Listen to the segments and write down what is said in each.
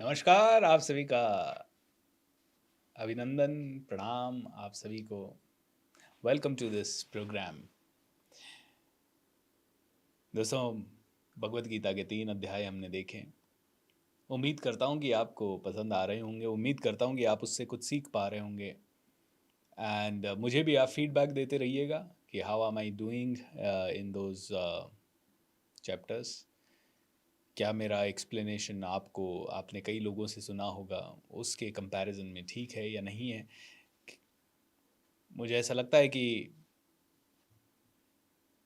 नमस्कार आप सभी का अभिनंदन प्रणाम आप सभी को। Welcome to this program. दोस्तों, भगवत गीता के 3 अध्याय हमने देखे। उम्मीद करता हूँ कि आपको पसंद आ रहे होंगे। उम्मीद करता हूँ कि आप उससे कुछ सीख पा रहे होंगे। एंड मुझे भी आप फीडबैक देते रहिएगा कि हाउ आम I doing in those chapters. क्या मेरा एक्सप्लेनेशन आपने कई लोगों से सुना होगा, उसके कंपैरिजन में ठीक है या नहीं है। मुझे ऐसा लगता है कि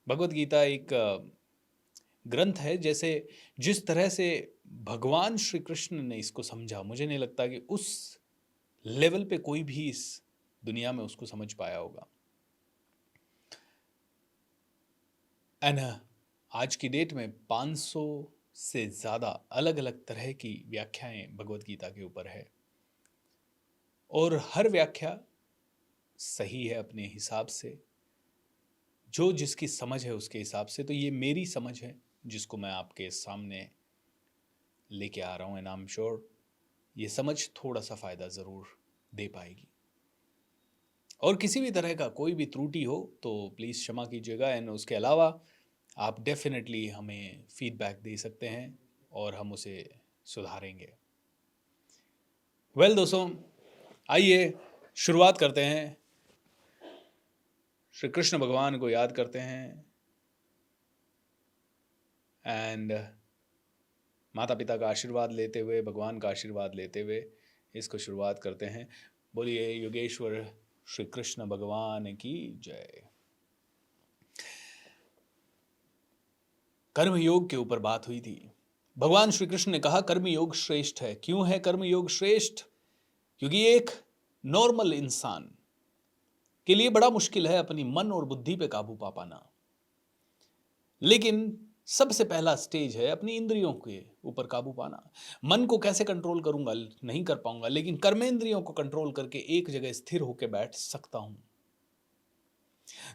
भगवत गीता एक ग्रंथ है, जैसे जिस तरह से भगवान श्री कृष्ण ने इसको समझा, मुझे नहीं लगता कि उस लेवल पे कोई भी इस दुनिया में उसको समझ पाया होगा। एंड आज की डेट में 500 से ज़्यादा अलग अलग तरह की व्याख्याएं भगवत गीता के ऊपर है, और हर व्याख्या सही है अपने हिसाब से, जो जिसकी समझ है उसके हिसाब से। तो ये मेरी समझ है जिसको मैं आपके सामने लेके आ रहा हूँ, एंड आई एम श्योर ये समझ थोड़ा सा फ़ायदा ज़रूर दे पाएगी। और किसी भी तरह का कोई भी त्रुटि हो तो प्लीज़ क्षमा कीजिएगा। एंड उसके अलावा आप डेफिनेटली हमें फीडबैक दे सकते हैं और हम उसे सुधारेंगे। दोस्तों, आइए शुरुआत करते हैं। श्री कृष्ण भगवान को याद करते हैं एंड माता पिता का आशीर्वाद लेते हुए, भगवान का आशीर्वाद लेते हुए इसको शुरुआत करते हैं। बोलिए योगेश्वर श्री कृष्ण भगवान की जय। कर्म योग के ऊपर बात हुई थी। भगवान श्री कृष्ण ने कहा कर्म योग श्रेष्ठ है। क्यों है कर्म योग श्रेष्ठ? क्योंकि एक नॉर्मल इंसान के लिए बड़ा मुश्किल है अपनी मन और बुद्धि पे काबू पा पाना, लेकिन सबसे पहला स्टेज है अपनी इंद्रियों के ऊपर काबू पाना। मन को कैसे कंट्रोल करूंगा? नहीं कर पाऊंगा, लेकिन कर्मेंद्रियों को कंट्रोल करके एक जगह स्थिर होकर बैठ सकता हूं।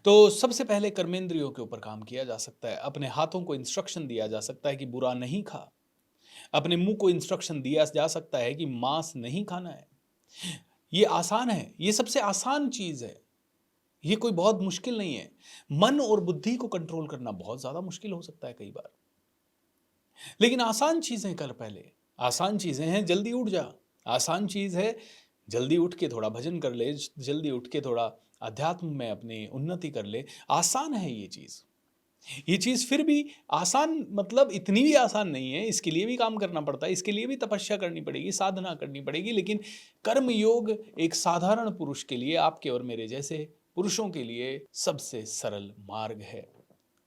तो सबसे पहले कर्मेंद्रियों के ऊपर काम किया जा सकता है। अपने हाथों को इंस्ट्रक्शन दिया जा सकता है कि बुरा नहीं खा। अपने मुंह को इंस्ट्रक्शन दिया जा सकता है कि मांस नहीं खाना है। ये आसान है, ये सबसे आसान चीज है, ये कोई बहुत मुश्किल नहीं है। मन और बुद्धि को कंट्रोल करना बहुत ज्यादा मुश्किल हो सकता है कई बार, लेकिन आसान चीजें कर पहले। आसान चीजें हैं जल्दी उठ जा। आसान चीज है जल्दी उठ के थोड़ा भजन कर ले, जल्दी उठ के थोड़ा अध्यात्म में अपनी उन्नति कर ले। आसान है ये चीज। ये चीज फिर भी आसान, मतलब इतनी भी आसान नहीं है। इसके लिए भी काम करना पड़ता है, इसके लिए भी तपस्या करनी पड़ेगी, साधना करनी पड़ेगी। लेकिन कर्म योग एक साधारण पुरुष के लिए, आपके और मेरे जैसे पुरुषों के लिए सबसे सरल मार्ग है।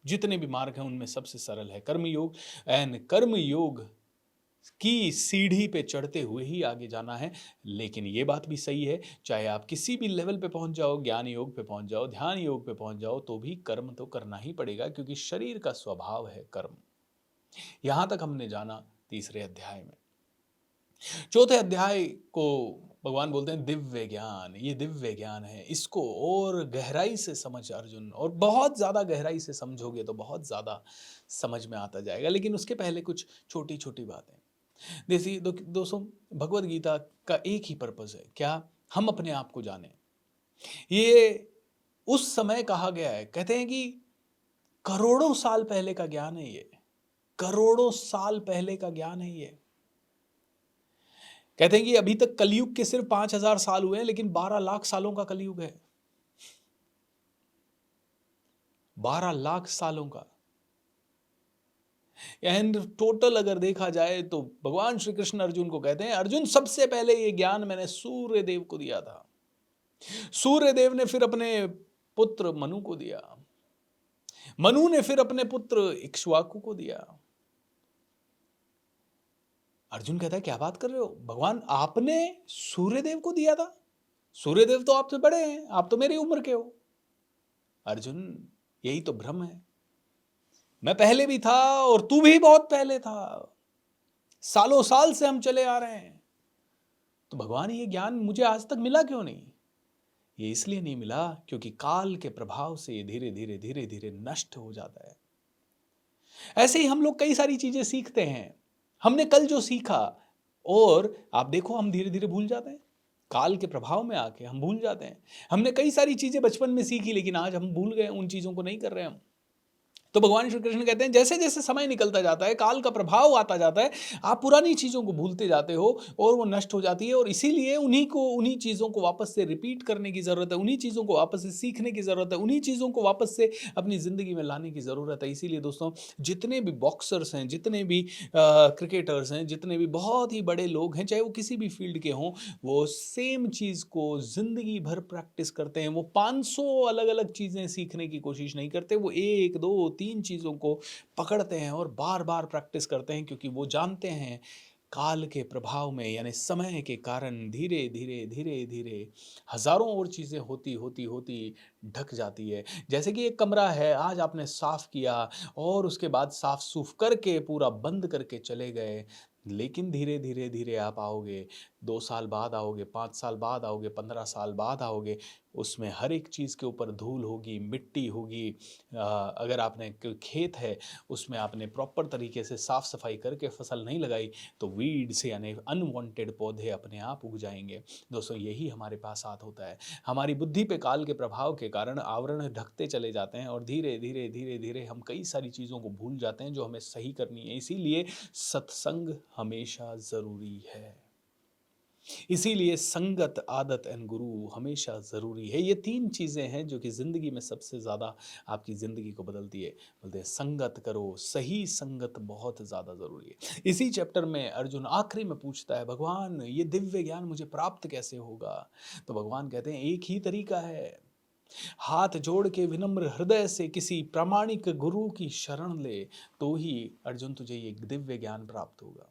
जितने भी मार्ग हैं उनमें सबसे सरल है कर्म योग। एंड कर्म योग की सीढ़ी पे चढ़ते हुए ही आगे जाना है। लेकिन ये बात भी सही है, चाहे आप किसी भी लेवल पे पहुंच जाओ, ज्ञान योग पे पहुंच जाओ, ध्यान योग पे पहुंच जाओ, तो भी कर्म तो करना ही पड़ेगा, क्योंकि शरीर का स्वभाव है कर्म। यहां तक हमने जाना तीसरे अध्याय में। चौथे अध्याय को भगवान बोलते हैं दिव्य ज्ञान। ये दिव्य ज्ञान है, इसको और गहराई से समझ अर्जुन, और बहुत ज्यादा गहराई से समझोगे तो बहुत ज्यादा समझ में आता जाएगा। लेकिन उसके पहले कुछ छोटी छोटी बातें। देखिए दोस्तों, भगवत गीता का एक ही पर्पस है, क्या? हम अपने आप को जाने। ये उस समय कहा गया है, कहते हैं कि करोड़ों साल पहले का ज्ञान है ये। करोड़ों साल पहले का ज्ञान है ये। कहते हैं कि अभी तक कलयुग के सिर्फ 5000 साल हुए हैं, लेकिन 12 लाख सालों का कलयुग है। 12 लाख सालों का। एंड टोटल अगर देखा जाए तो भगवान श्री कृष्ण अर्जुन को कहते हैं, अर्जुन सबसे पहले ये ज्ञान मैंने सूर्य देव को दिया था। सूर्य देव ने फिर अपने पुत्र मनु को दिया। मनु ने फिर अपने पुत्र इक्ष्वाकु को दिया। अर्जुन कहता है क्या बात कर रहे हो भगवान, आपने सूर्यदेव को दिया था? सूर्यदेव तो आपसे बड़े हैं, आप तो मेरी उम्र के हो। अर्जुन, यही तो भ्रम है। मैं पहले भी था और तू भी बहुत पहले था। सालों साल से हम चले आ रहे हैं। तो भगवान ये ज्ञान मुझे आज तक मिला क्यों नहीं? ये इसलिए नहीं मिला क्योंकि काल के प्रभाव से ये धीरे धीरे धीरे धीरे नष्ट हो जाता है। ऐसे ही हम लोग कई सारी चीजें सीखते हैं। हमने कल जो सीखा, और आप देखो हम धीरे-धीरे भूल जाते हैं। काल के प्रभाव में आके हम भूल जाते हैं। हमने कई सारी चीज़ें बचपन में सीखी लेकिन आज हम भूल गए, उन चीज़ों को नहीं कर रहे हैं हम। तो भगवान श्री कृष्ण कहते हैं जैसे-जैसे समय निकलता जाता है, काल का प्रभाव आता जाता है, आप पुरानी चीज़ों को भूलते जाते हो और वो नष्ट हो जाती है और इसीलिए उन्हीं चीज़ों को वापस से रिपीट करने की ज़रूरत है, उन्हीं चीज़ों को वापस से सीखने की ज़रूरत है, उन्हीं चीज़ों को वापस से अपनी ज़िंदगी में लाने की ज़रूरत है। इसीलिए दोस्तों जितने भी बॉक्सर्स हैं, जितने भी क्रिकेटर्स हैं, जितने भी बहुत ही बड़े लोग हैं, चाहे वो किसी भी फ़ील्ड के हों, वो सेम चीज़ को ज़िंदगी भर प्रैक्टिस करते हैं। वो 500 अलग-अलग चीज़ें सीखने की कोशिश नहीं करते, वो 1, 2, 3 चीज़ों को पकड़ते हैं और बार-बार प्रैक्टिस करते हैं क्योंकि वो जानते हैं काल के प्रभाव में यानी समय के कारण धीरे-धीरे, धीरे-धीरे हज़ारों और चीज़ें होती ढक जाती है। जैसे कि एक कमरा है, आज आपने साफ़ किया और उसके बाद साफ़-सूफ़ करके पूरा बंद करके चले गए। लेकिन धीरे-धीरे, धीरे आप आओगे, 2 साल बाद आओगे, 5 साल बाद आओगे, 15 साल बाद आओगे, उसमें हर एक चीज़ के ऊपर धूल होगी, मिट्टी होगी। अगर आपने कोई खेत है, उसमें आपने प्रॉपर तरीके से साफ-सफाई करके फसल नहीं लगाई, तो वीड्स यानी अनवांटेड पौधे अपने आप उग जाएँगे। दोस्तों यही हमारे पास साथ होता है। हमारी बुद्धि पे काल के प्रभाव के कारण आवरण ढकते चले जाते हैं और धीरे-धीरे, धीरे-धीरे हम कई सारी चीज़ों को भूल जाते हैं जो हमें सही करनी है। इसीलिए सत्संग हमेशा ज़रूरी है। इसीलिए संगत, आदत एंड गुरु हमेशा ज़रूरी है। ये 3 चीज़ें हैं जो कि ज़िंदगी में सबसे ज़्यादा आपकी ज़िंदगी को बदलती है। बोलते हैं संगत करो, सही संगत बहुत ज़्यादा ज़रूरी है। इसी चैप्टर में अर्जुन आखिरी में पूछता है, भगवान ये दिव्य ज्ञान मुझे प्राप्त कैसे होगा? तो भगवान कहते हैं एक ही तरीका है, हाथ जोड़ के विनम्र हृदय से किसी प्रामाणिक गुरु की शरण ले, तो ही अर्जुन तुझे ये दिव्य ज्ञान प्राप्त होगा।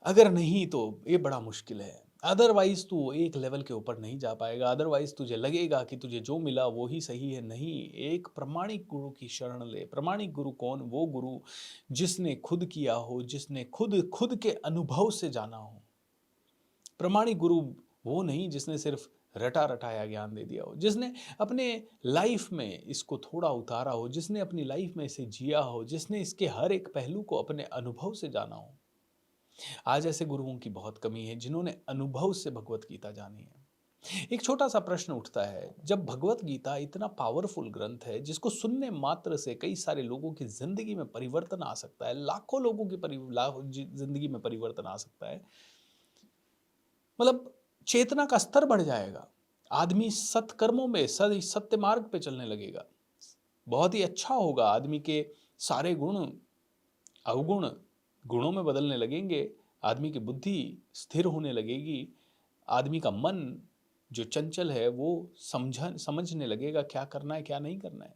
अगर नहीं तो ये बड़ा मुश्किल है। अदरवाइज़ तू एक लेवल के ऊपर नहीं जा पाएगा, अदरवाइज़ तुझे लगेगा कि तुझे जो मिला वो ही सही है। नहीं, एक प्रामाणिक गुरु की शरण ले। प्रामाणिक गुरु कौन? वो गुरु जिसने खुद किया हो, जिसने खुद के अनुभव से जाना हो। प्रामाणिक गुरु वो नहीं जिसने सिर्फ़ रटा-रटाया ज्ञान दे दिया हो, जिसने अपने लाइफ़ में इसको थोड़ा उतारा हो, जिसने अपनी लाइफ़ में इसे जिया हो, जिसने इसके हर एक पहलू को अपने अनुभव से जाना हो। आज ऐसे गुरुओं की बहुत कमी है जिन्होंने अनुभव से भगवत गीता जानी है। एक छोटा सा प्रश्न उठता है, जब भगवत गीता इतना पावरफुल ग्रंथ है जिसको सुनने मात्र से कई सारे लोगों की जिंदगी में परिवर्तन आ सकता है, लाखों लोगों की जिंदगी में परिवर्तन आ सकता है, मतलब चेतना का स्तर बढ़ जाएगा, आदमी सत्कर्मों में सत्य मार्ग पे चलने लगेगा, बहुत ही अच्छा होगा, आदमी के सारे गुण अवगुण गुणों में बदलने लगेंगे, आदमी की बुद्धि स्थिर होने लगेगी, आदमी का मन जो चंचल है वो समझने लगेगा क्या करना है क्या नहीं करना है।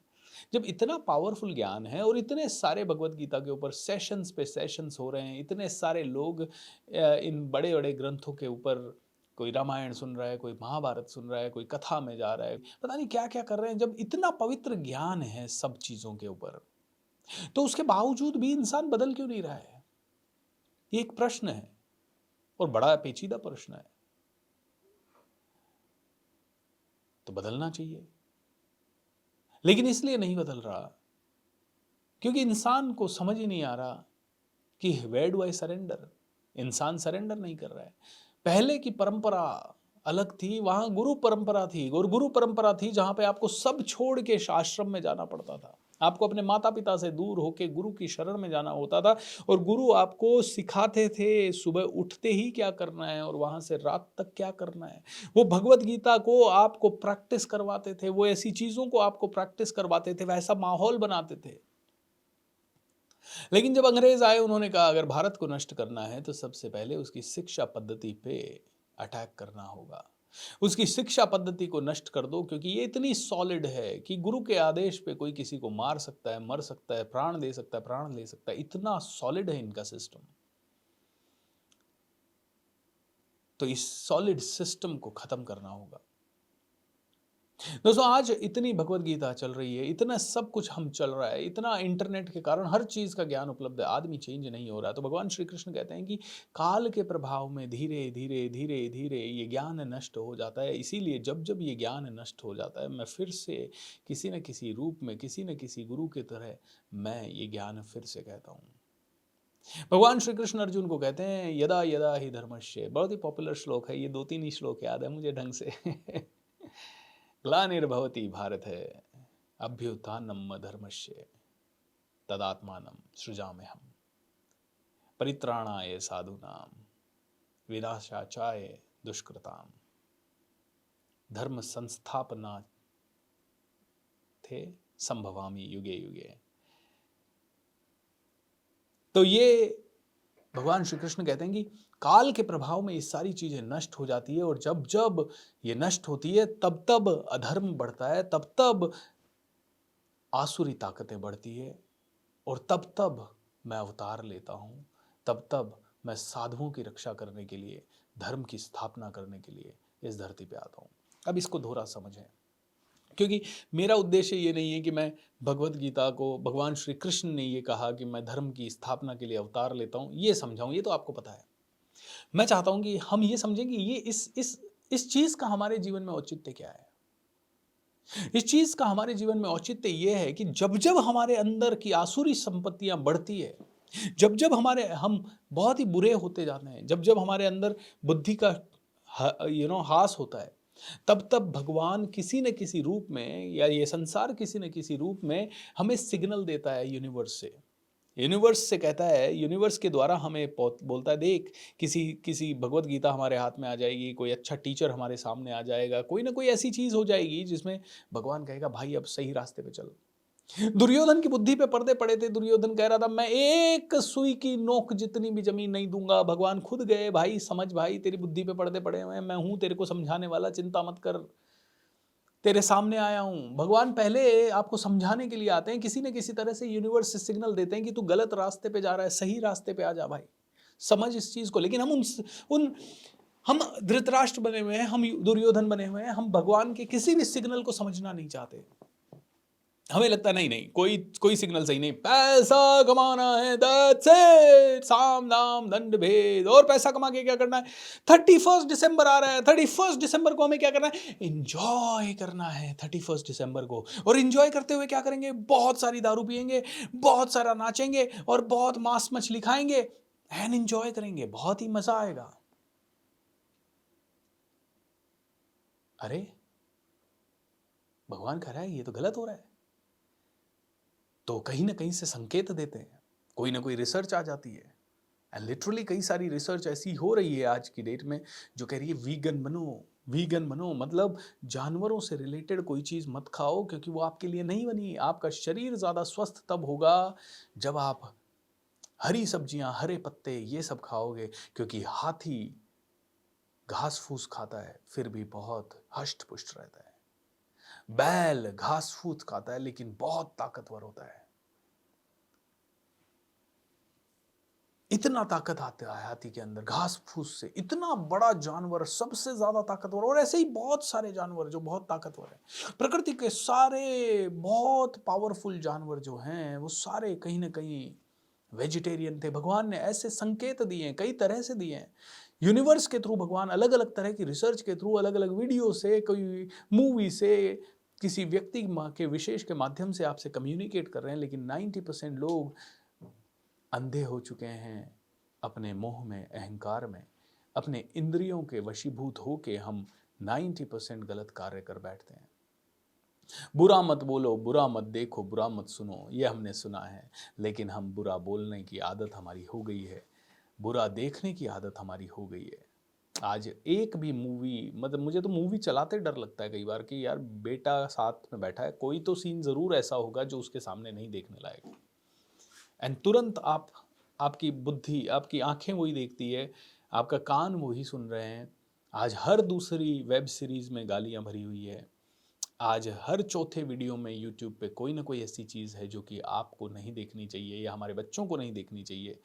जब इतना पावरफुल ज्ञान है और इतने सारे भगवत गीता के ऊपर सेशंस पे सेशंस हो रहे हैं, इतने सारे लोग इन बड़े बड़े ग्रंथों के ऊपर, कोई रामायण सुन रहा है, कोई महाभारत सुन रहा है, कोई कथा में जा रहा है, पता नहीं क्या क्या कर रहे हैं, जब इतना पवित्र ज्ञान है सब चीज़ों के ऊपर, तो उसके बावजूद भी इंसान बदल क्यों नहीं रहा है? ये एक प्रश्न है और बड़ा पेचीदा प्रश्न है। तो बदलना चाहिए, लेकिन इसलिए नहीं बदल रहा क्योंकि इंसान को समझ ही नहीं आ रहा कि वेयर डू आई सरेंडर। इंसान सरेंडर नहीं कर रहा है। पहले की परंपरा अलग थी, वहां गुरु परंपरा थी, और गुरु परंपरा थी जहां पे आपको सब छोड़ के आश्रम में जाना पड़ता था, आपको अपने माता पिता से दूर होके गुरु की शरण में जाना होता था, और गुरु आपको सिखाते थे सुबह उठते ही क्या करना है और वहां से रात तक क्या करना है। वो भगवत गीता को आपको प्रैक्टिस करवाते थे, वो ऐसी चीजों को आपको प्रैक्टिस करवाते थे, वैसा माहौल बनाते थे। लेकिन जब अंग्रेज आए, उन्होंने कहा अगर भारत को नष्ट करना है तो सबसे पहले उसकी शिक्षा पद्धति पे अटैक करना होगा, उसकी शिक्षा पद्धति को नष्ट कर दो, क्योंकि ये इतनी सॉलिड है कि गुरु के आदेश पे कोई किसी को मार सकता है, मर सकता है, प्राण दे सकता है, प्राण ले सकता है, इतना सॉलिड है इनका सिस्टम। तो इस सॉलिड सिस्टम को खत्म करना होगा। दोस्तों आज इतनी भगवत गीता चल रही है, इतना सब कुछ हम चल रहा है, इतना इंटरनेट के कारण हर चीज का ज्ञान उपलब्ध है, आदमी चेंज नहीं हो रहा है। तो भगवान श्री कृष्ण कहते हैं कि काल के प्रभाव में धीरे धीरे धीरे धीरे ये ज्ञान नष्ट हो जाता है। इसीलिए जब जब ये ज्ञान नष्ट हो जाता है, मैं फिर से किसी न किसी रूप में, किसी न किसी गुरु की तरह मैं ये ज्ञान फिर से कहता हूँ। भगवान श्री कृष्ण अर्जुन को कहते हैं यदा यदा ही धर्मस्य, बहुत ही पॉपुलर श्लोक है ये, 2-3 ही श्लोक याद है मुझे ढंग से। ग्लानिर्भवति भारत है, अभ्युत्थानम धर्मस्य, तदात्मानं सृजाम्यहम्, परित्राणाय साधूनां, विनाशाय दुष्कृताम्, धर्म संस्थापना थे संभवामि युगे युगे। तो ये भगवान श्री कृष्ण कहते हैं कि काल के प्रभाव में ये सारी चीजें नष्ट हो जाती है, और जब जब ये नष्ट होती है तब तब अधर्म बढ़ता है, तब तब आसुरी ताकतें बढ़ती है, और तब तब मैं अवतार लेता हूँ, तब तब मैं साधुओं की रक्षा करने के लिए, धर्म की स्थापना करने के लिए इस धरती पे आता हूँ। अब इसको थोड़ा समझें, क्योंकि मेरा उद्देश्य ये नहीं है कि मैं भगवत गीता को, भगवान श्री कृष्ण ने ये कहा कि मैं धर्म की स्थापना के लिए अवतार लेता हूँ, ये समझाऊं, ये तो आपको पता है। मैं चाहता हूं कि हम ये समझें कि ये इस चीज का हमारे जीवन में औचित्य क्या है। इस चीज का हमारे जीवन में औचित्य ये है कि जब जब हमारे अंदर की आसुरी संपत्तियां बढ़ती है, जब जब हम बहुत ही बुरे होते जाते हैं, जब जब हमारे अंदर बुद्धि का हास होता है, तब तब भगवान किसी न किसी रूप में, या ये संसार किसी न किसी रूप में हमें सिग्नल देता है यूनिवर्स से। यूनिवर्स से कहता है, यूनिवर्स के द्वारा हमें बोलता है, देख किसी किसी भगवत गीता हमारे हाथ में आ जाएगी, कोई अच्छा टीचर हमारे सामने आ जाएगा, कोई ना कोई ऐसी चीज हो जाएगी जिसमें भगवान कहेगा भाई अब सही रास्ते पे चल। दुर्योधन की बुद्धि पे पर्दे पड़े थे, दुर्योधन कह रहा था मैं एक सुई की नोक जितनी भी जमीन नहीं दूंगा। भगवान खुद गए, भाई समझ, भाई तेरी बुद्धि पे पर्दे पड़े हुए हैं, मैं हूं तेरे को समझाने वाला, चिंता मत कर, तेरे सामने आया हूं। भगवान पहले आपको समझाने के लिए आते हैं, किसी न किसी तरह से यूनिवर्स से सिग्नल देते हैं कि तू गलत रास्ते पे जा रहा है, सही रास्ते पे आ जा भाई, समझ इस चीज को। लेकिन हम धृतराष्ट्र बने हुए हैं, हम दुर्योधन बने हुए हैं, हम भगवान के किसी भी सिग्नल को समझना नहीं चाहते। हमें लगता है नहीं नहीं, कोई कोई सिग्नल सही नहीं, पैसा कमाना है, दैट्स इट, साम दाम दंड भेद। और पैसा कमा के क्या करना है? 31 दिसंबर आ रहा है, 31 दिसंबर को हमें क्या करना है? एंजॉय करना है 31 दिसंबर को। और एंजॉय करते हुए क्या करेंगे? बहुत सारी दारू पिएंगे, बहुत सारा नाचेंगे, और बहुत मांस मछली खाएंगे, एंड एंजॉय करेंगे, बहुत ही मजा आएगा। अरे भगवान कह रहा है ये तो गलत हो रहा है। तो कहीं ना कहीं से संकेत देते हैं, कोई ना कोई रिसर्च आ जाती है, एंड लिटरली कई सारी रिसर्च ऐसी हो रही है आज की डेट में जो कह रही है वीगन बनो। वीगन बनो मतलब जानवरों से रिलेटेड कोई चीज़ मत खाओ, क्योंकि वो आपके लिए नहीं बनी। आपका शरीर ज़्यादा स्वस्थ तब होगा जब आप हरी सब्जियां, हरे पत्ते, ये सब खाओगे। क्योंकि हाथी घास फूस खाता है फिर भी बहुत हष्ट पुष्ट रहता है, बैल घास फूस खाता है लेकिन बहुत ताकतवर होता है। इतना ताकत आता है हाथी के अंदर, घास फूस से। इतना बड़ा जानवर, सबसे ज्यादा ताकतवर, और ऐसे ही बहुत सारे जानवर जो बहुत ताकतवर हैं। प्रकृति के सारे बहुत पावरफुल जानवर जो हैं वो सारे कहीं ना कहीं वेजिटेरियन थे। भगवान ने ऐसे संकेत दिए हैं, कई तरह से दिए हैं। यूनिवर्स के थ्रू भगवान अलग अलग तरह की रिसर्च के थ्रू, अलग अलग वीडियो से, कोई मूवी से, किसी व्यक्ति के विशेष के माध्यम से आपसे कम्युनिकेट कर रहे हैं। लेकिन 90% लोग अंधे हो चुके हैं अपने मोह में, अहंकार में, अपने इंद्रियों के वशीभूत होके हम 90% गलत कार्य कर बैठते हैं। बुरा मत बोलो, बुरा मत देखो, बुरा मत सुनो, ये हमने सुना है, लेकिन हम बुरा बोलने की आदत हमारी हो गई है, बुरा देखने की आदत हमारी हो गई है। आज एक भी मूवी, मतलब मुझे तो मूवी चलाते डर लगता है कई बार कि यार बेटा साथ में बैठा है, कोई तो सीन ज़रूर ऐसा होगा जो उसके सामने नहीं देखने लायक। एंड तुरंत आपकी बुद्धि, आपकी आंखें वही देखती है, आपका कान वही सुन रहे हैं। आज हर दूसरी वेब सीरीज में गालियां भरी हुई है, आज हर चौथे वीडियो में यूट्यूब पे कोई ना कोई ऐसी चीज़ है जो कि आपको नहीं देखनी चाहिए या हमारे बच्चों को नहीं देखनी चाहिए,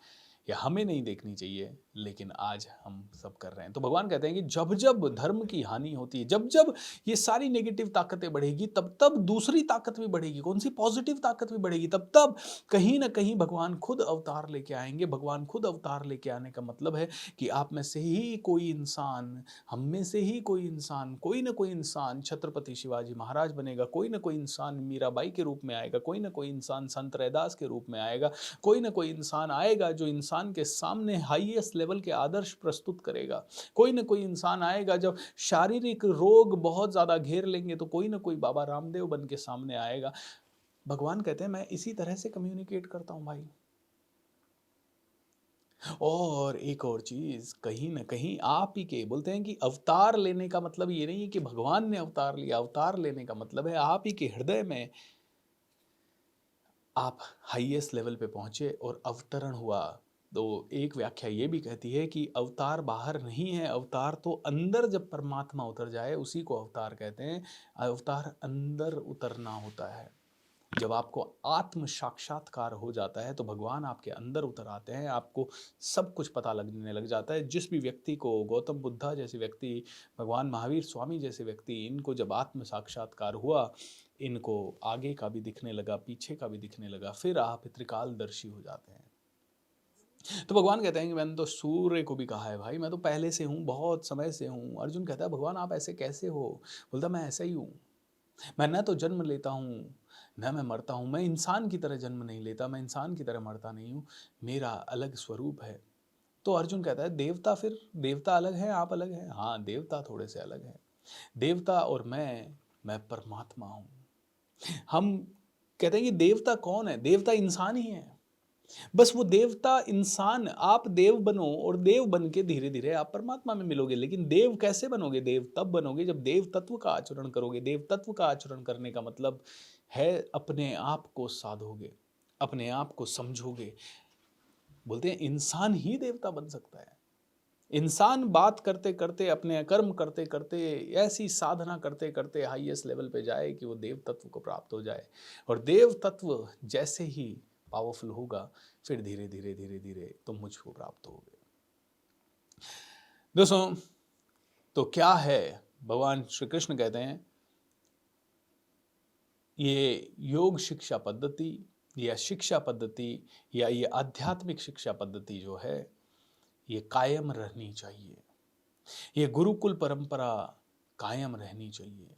या हमें नहीं देखनी चाहिए, लेकिन आज हम सब कर रहे हैं। तो भगवान कहते हैं कि जब जब धर्म की हानि होती है, जब जब ये सारी नेगेटिव ताकतें बढ़ेगी, तब तब दूसरी ताकत भी बढ़ेगी। कौन सी? पॉजिटिव ताकत भी बढ़ेगी। तब तब कहीं ना कहीं भगवान खुद अवतार लेके आएंगे। भगवान खुद अवतार लेके आने का मतलब है कि आप में से ही कोई इंसान, हम में से ही कोई ना कोई इंसान छत्रपति शिवाजी महाराज बनेगा, कोई ना कोई इंसान मीराबाई के रूप में आएगा, कोई ना कोई इंसान संत रैदास के रूप में आएगा, कोई ना कोई इंसान आएगा जो इंसान के सामने हाईएस्ट लेवल के आदर्श प्रस्तुत करेगा। कोई ना कोई इंसान आएगा, जब शारीरिक रोग बहुत ज्यादा घेर लेंगे तो कोई ना कोई बाबा रामदेव बन के सामने आएगा। भगवान कहते हैं मैं इसी तरह से कम्युनिकेट करता हूं भाई। और एक और चीज, कहीं ना कहीं आप ही के बोलते हैं कि अवतार लेने का मतलब ये नहीं है कि भगवान ने अवतार लिया। अवतार लेने का मतलब है आप ही के हृदय में आप हाईएस्ट लेवल पे पहुंचे और अवतरण हुआ। तो एक व्याख्या ये भी कहती है कि अवतार बाहर नहीं है, अवतार तो अंदर जब परमात्मा उतर जाए उसी को अवतार कहते हैं। अवतार अंदर उतरना होता है। जब आपको आत्म साक्षात्कार हो जाता है तो भगवान आपके अंदर उतर आते हैं, आपको सब कुछ पता लगने लग जाता है। जिस भी व्यक्ति को, गौतम बुद्धा जैसे व्यक्ति, भगवान महावीर स्वामी जैसे व्यक्ति, इनको जब आत्म साक्षात्कार हुआ, इनको आगे का भी दिखने लगा, पीछे का भी दिखने लगा, फिर आप त्रिकालदर्शी हो जाते हैं। तो भगवान कहते हैं कि मैंने तो सूर्य को भी कहा है भाई, मैं तो पहले से हूँ, बहुत समय से हूँ। अर्जुन कहता है भगवान आप ऐसे कैसे हो? बोलता मैं ऐसा ही हूँ। मैं न तो जन्म लेता हूँ न मैं मरता हूँ। मैं इंसान की तरह जन्म नहीं लेता, मैं इंसान की तरह मरता नहीं हूँ। मेरा अलग स्वरूप है। तो अर्जुन कहता है देवता, फिर देवता अलग है, आप अलग हैं? हाँ, देवता थोड़े से अलग हैं। देवता और मैं परमात्मा हूँ। हम कहते हैं कि देवता कौन है? देवता इंसान ही है। बस वो देवता इंसान, आप देव बनो और देव बन के धीरे धीरे आप परमात्मा में मिलोगे। लेकिन देव कैसे बनोगे? देव तब बनोगे जब देव तत्व का आचरण करोगे। देव तत्व का आचरण करने का मतलब है अपने आप को साधोगे, अपने आप को समझोगे। बोलते हैं इंसान ही देवता बन सकता है। इंसान बात करते करते, अपने कर्म करते करते, ऐसी साधना करते करते हाईएस्ट लेवल पे जाए कि वो देव तत्व को प्राप्त हो जाए। और देव तत्व जैसे ही पावरफुल होगा, फिर धीरे धीरे धीरे धीरे तुम मुझको प्राप्त होगे। दोस्तों, तो क्या है? भगवान श्री कृष्ण कहते हैं ये योग शिक्षा पद्धति या शिक्षा पद्धति या ये आध्यात्मिक शिक्षा पद्धति जो है, ये कायम रहनी चाहिए। ये गुरुकुल परंपरा कायम रहनी चाहिए।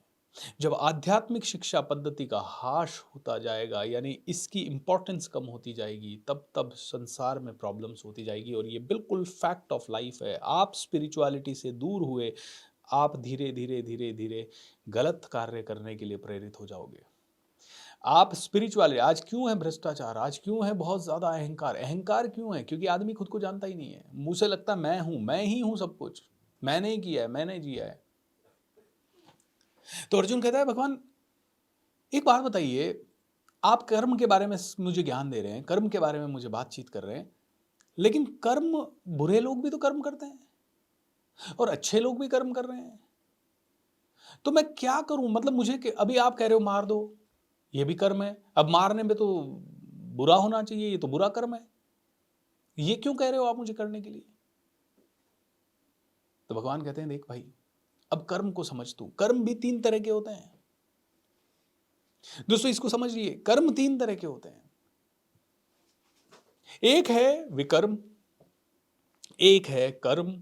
जब आध्यात्मिक शिक्षा पद्धति का ह्रास होता जाएगा, यानी इसकी इंपॉर्टेंस कम होती जाएगी, तब तब संसार में प्रॉब्लम्स होती जाएगी। और ये बिल्कुल फैक्ट ऑफ लाइफ है। आप स्पिरिचुअलिटी से दूर हुए, आप धीरे धीरे धीरे धीरे गलत कार्य करने के लिए प्रेरित हो जाओगे। आप स्पिरिचुअलिटी, आज क्यों है भ्रष्टाचार, आज क्यों है बहुत ज्यादा अहंकार? अहंकार क्यों है? क्योंकि आदमी खुद को जानता ही नहीं है। मुझे से लगता है मैं हूं, मैं ही हूं सब कुछ, मैंने ही किया है, मैंने जिया है। तो अर्जुन कहता है भगवान एक बात बताइए, आप कर्म के बारे में मुझे ज्ञान दे रहे हैं, कर्म के बारे में मुझे बातचीत कर रहे हैं, लेकिन कर्म, बुरे लोग भी तो कर्म करते हैं और अच्छे लोग भी कर्म कर रहे हैं। तो मैं क्या करूं? मतलब मुझे अभी आप कह रहे हो मार दो, ये भी कर्म है। अब मारने में तो बुरा होना चाहिए, ये तो बुरा कर्म है। ये क्यों कह रहे हो आप मुझे करने के लिए? तो भगवान कहते हैं देख भाई, अब कर्म को समझ तू। कर्म भी 3 तरह के होते हैं दोस्तों, इसको समझ लिए। कर्म 3 तरह के होते हैं। एक है विकर्म, एक है कर्म,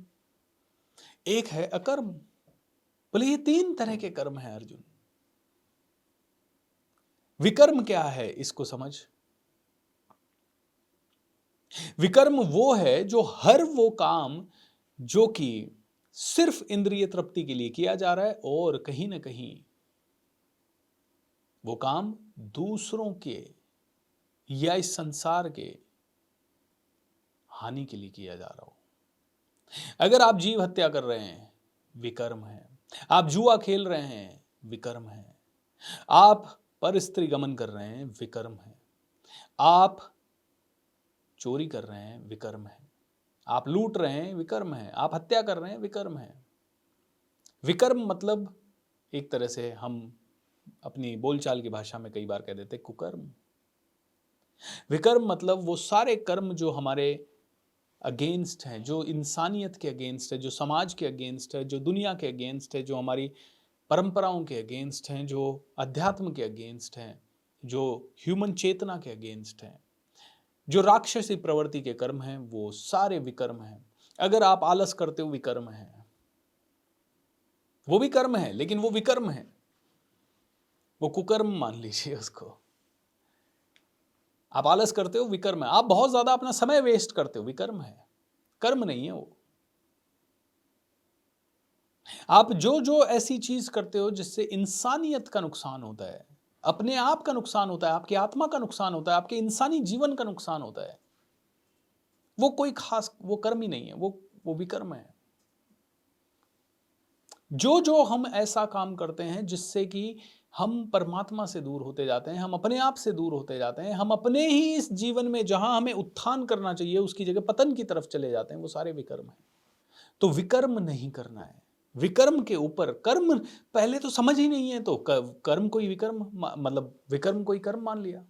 एक है अकर्म। बोले ये 3 तरह के कर्म हैं अर्जुन। विकर्म क्या है इसको समझ। विकर्म वो है जो हर वो काम जो कि सिर्फ इंद्रिय तृप्ति के लिए किया जा रहा है और कहीं ना कहीं वो काम दूसरों के या इस संसार के हानि के लिए किया जा रहा हो। अगर आप जीव हत्या कर रहे हैं, विकर्म है। आप जुआ खेल रहे हैं, विकर्म है। आप पर स्त्री गमन कर रहे हैं, विकर्म है। आप चोरी कर रहे हैं, विकर्म है। आप लूट रहे हैं, विकर्म है। आप हत्या कर रहे हैं, विकर्म है। विकर्म मतलब एक तरह से हम अपनी बोलचाल की भाषा में कई बार कह देते कुकर्म। विकर्म मतलब वो सारे कर्म जो हमारे अगेंस्ट हैं, जो इंसानियत के अगेंस्ट है, जो समाज के अगेंस्ट है, जो दुनिया के अगेंस्ट है, जो हमारी परंपराओं के अगेंस्ट हैं, जो अध्यात्म के अगेंस्ट हैं, जो ह्यूमन चेतना के अगेंस्ट हैं, जो राक्षसी प्रवृत्ति के कर्म हैं, वो सारे विकर्म हैं। अगर आप आलस करते हो, विकर्म है, वो भी कर्म है लेकिन वो विकर्म है, वो कुकर्म मान लीजिए उसको। आप आलस करते हो, विकर्म है। आप बहुत ज्यादा अपना समय वेस्ट करते हो, विकर्म है, कर्म नहीं है वो। आप जो जो ऐसी चीज करते हो जिससे इंसानियत का नुकसान होता है, अपने आप का नुकसान होता है, आपकी आत्मा का नुकसान होता है, आपके इंसानी जीवन का नुकसान होता है, वो कोई खास, वो कर्म ही नहीं है, वो विकर्म है। जो जो हम ऐसा काम करते हैं जिससे कि हम परमात्मा से दूर होते जाते हैं, हम अपने आप से दूर होते जाते हैं, हम अपने ही इस जीवन में जहां हमें उत्थान करना चाहिए उसकी जगह पतन की तरफ चले जाते हैं, वो सारे विकर्म हैं। तो विकर्म नहीं करना है। विकर्म के ऊपर कर्म पहले तो समझ ही नहीं है, तो कर्म कोई विकर्म, मतलब विकर्म कोई कर्म मान लिया।